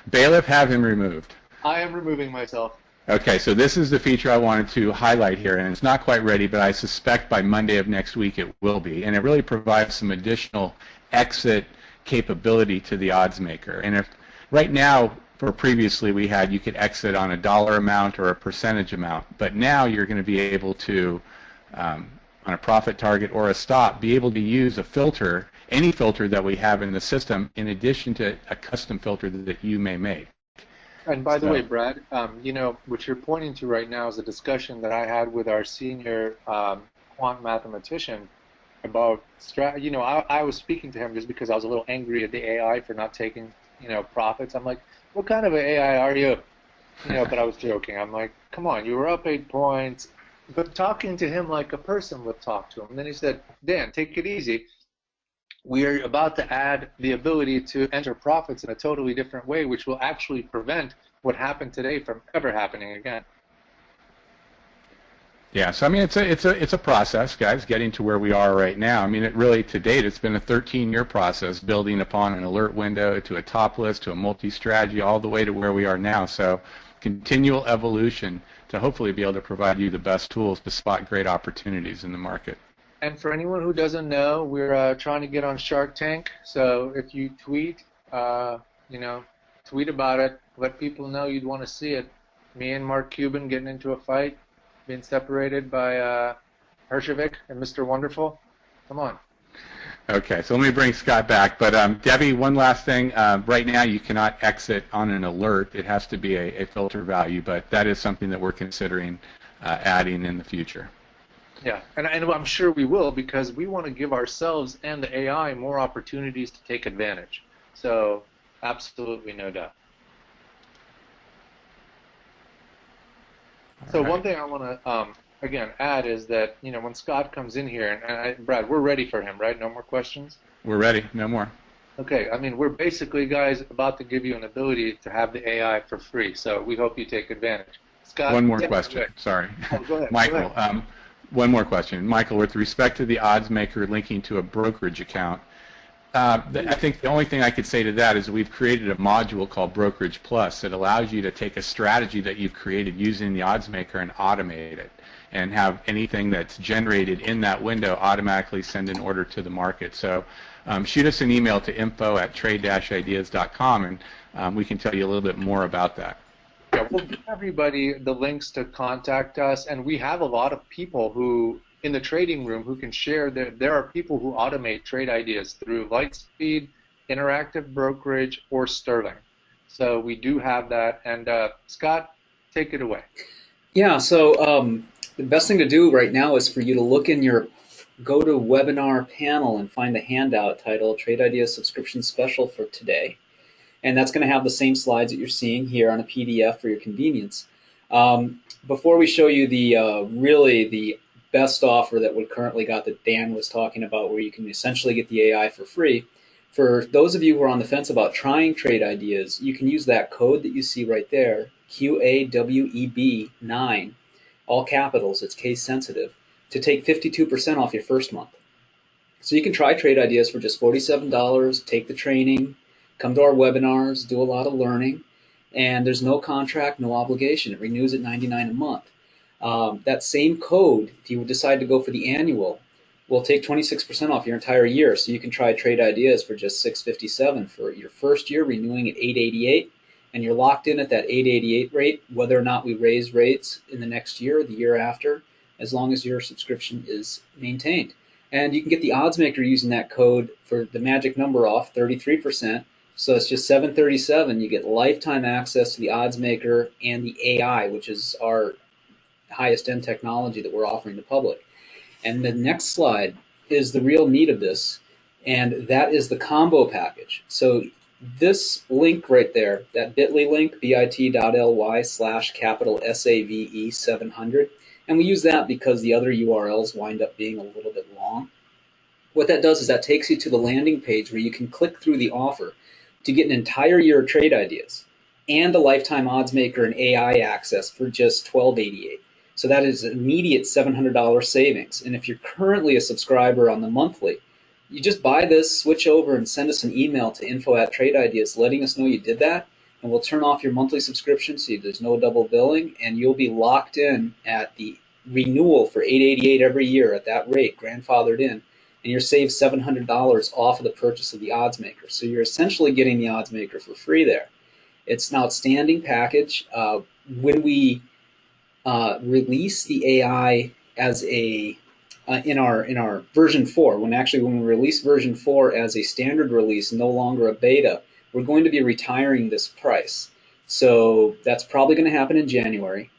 Speaker 1: Bailiff, have him removed.
Speaker 2: I am removing myself.
Speaker 1: Okay, so this is the feature I wanted to highlight here, and it's not quite ready, but I suspect by Monday of next week it will be, and it really provides some additional exit capability to the Oddsmaker. And if right now, or previously we had, you could exit on a dollar amount or a percentage amount, but now you're going to be able to, on a profit target or a stop, be able to use a filter, any filter that we have in the system, in addition to a custom filter that you may make.
Speaker 2: And by the way, Brad, what you're pointing to right now is a discussion that I had with our senior quant mathematician about I was speaking to him just because I was a little angry at the AI for not taking, profits. I'm like, what kind of an AI are you? But I was joking. I'm like, come on, you were up 8 points. But talking to him like a person would talk to him. And then he said, Dan, take it easy. We're about to add the ability to enter profits in a totally different way, which will actually prevent what happened today from ever happening again.
Speaker 1: Yeah, so I mean it's a process, guys, getting to where we are right now. I mean, it really, to date, it's been a 13-year process, building upon an alert window to a top list to a multi-strategy, all the way to where we are now. So continual evolution to hopefully be able to provide you the best tools to spot great opportunities in the market.
Speaker 2: And for anyone who doesn't know, we're trying to get on Shark Tank. So if you tweet, tweet about it, let people know you'd want to see it. Me and Mark Cuban getting into a fight, being separated by Hershevik and Mr. Wonderful. Come on.
Speaker 1: Okay, so let me bring Scott back. But Debbie, one last thing. Right now, you cannot exit on an alert. It has to be a filter value, but that is something that we're considering adding in the future.
Speaker 2: Yeah, and I'm sure we will, because we want to give ourselves and the AI more opportunities to take advantage. So absolutely no doubt. So one thing I want to, again, add is that, when Scott comes in here, and Brad, we're ready for him, right? No more questions?
Speaker 1: We're ready. No more.
Speaker 2: Okay. I mean, we're basically, guys, about to give you an ability to have the AI for free. So we hope you take advantage. Scott?
Speaker 1: One more question. Sorry.
Speaker 2: Oh, go ahead.
Speaker 1: Michael, one more question. Michael, with respect to the Oddsmaker linking to a brokerage account, I think the only thing I could say to that is we've created a module called Brokerage Plus that allows you to take a strategy that you've created using the Oddsmaker and automate it, and have anything that's generated in that window automatically send an order to the market. So shoot us an email to info@trade-ideas.com, and we can tell you a little bit more about that.
Speaker 2: Yeah, we'll give everybody the links to contact us, and we have a lot of people who in the trading room who can share. There are people who automate trade ideas through Lightspeed, Interactive Brokerage, or Sterling. So we do have that. And Scott, take it away.
Speaker 3: Yeah, so the best thing to do right now is for you to look in your GoToWebinar panel and find the handout titled Trade Ideas Subscription Special for today. And that's going to have the same slides that you're seeing here on a PDF for your convenience. Before we show you the really the best offer that we currently got that Dan was talking about, where you can essentially get the AI for free, for those of you who are on the fence about trying Trade Ideas, you can use that code that you see right there, QAWEB9, all capitals, it's case sensitive, to take 52% off your first month. So you can try Trade Ideas for just $47, take the training, come to our webinars, do a lot of learning, and there's no contract, no obligation. It renews at $99 a month. That same code, if you would decide to go for the annual, will take 26% off your entire year. So you can try Trade Ideas for just $657 for your first year, renewing at $888, and you're locked in at that $888 rate, whether or not we raise rates in the next year or the year after, as long as your subscription is maintained. And you can get the Oddsmaker using that code for the magic number off, 33%. So it's just $737. You get lifetime access to the Oddsmaker and the AI, which is our highest end technology that we're offering the public. And the next slide is the real meat of this, and that is the combo package. So this link right there, that bit.ly link, bit.ly/SAVE700, and we use that because the other URLs wind up being a little bit long. What that does is that takes you to the landing page where you can click through the offer to get an entire year of Trade Ideas and a lifetime Oddsmaker and AI access for just $1288. So that is an immediate $700 savings. And if you're currently a subscriber on the monthly, you just buy this, switch over, and send us an email to info@TradeIdeas letting us know you did that, and we'll turn off your monthly subscription so there's no double billing, and you'll be locked in at the renewal for $888 every year at that rate, grandfathered in, and you're saved $700 off of the purchase of the Oddsmaker. So you're essentially getting the Oddsmaker for free there. It's an outstanding package. When we release the AI as a in our version 4, when we release version 4 as a standard release, no longer a beta, we're going to be retiring this price. So that's probably going to happen in January.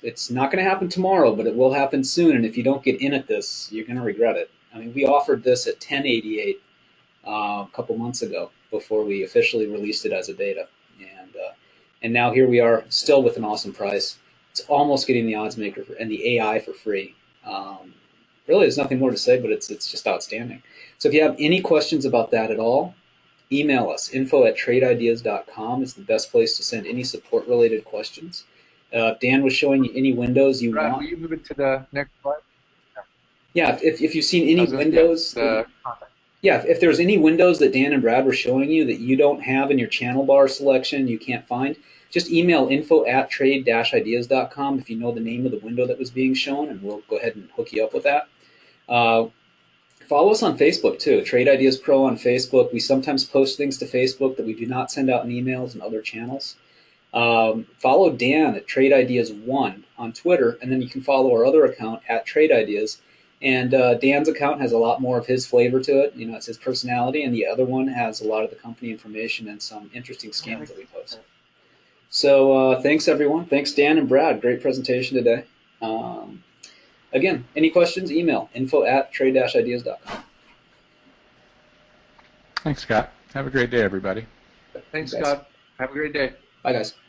Speaker 3: It's not going to happen tomorrow, but it will happen soon. And if you don't get in at this, you're going to regret it. I mean, we offered this at $1088 a couple months ago before we officially released it as a beta, and now here we are, still with an awesome price. It's almost getting the Oddsmaker and the AI for free. Really, there's nothing more to say, but it's just outstanding. So if you have any questions about that at all, email us. info@tradeideas.com is the best place to send any support-related questions. Dan was showing you any windows you
Speaker 2: Brad,
Speaker 3: want.
Speaker 2: will you move it to the next slide?
Speaker 3: Yeah, if you've seen any windows. Yeah, if there's any windows that Dan and Brad were showing you that you don't have in your channel bar selection, you can't find, just email info@trade-ideas.com if you know the name of the window that was being shown, and we'll go ahead and hook you up with that. Follow us on Facebook too, Trade Ideas Pro on Facebook. We sometimes post things to Facebook that we do not send out in emails and other channels. Follow Dan at Trade Ideas 1 on Twitter, and then you can follow our other account at Trade Ideas. And Dan's account has a lot more of his flavor to it. You know, it's his personality, and the other one has a lot of the company information and some interesting scams that we post. So thanks, everyone. Thanks, Dan and Brad. Great presentation today. Again, any questions, email info@trade-ideas.com.
Speaker 1: Thanks, Scott. Have a great day, everybody.
Speaker 2: Thanks, Scott. Have a great day.
Speaker 3: Bye, guys.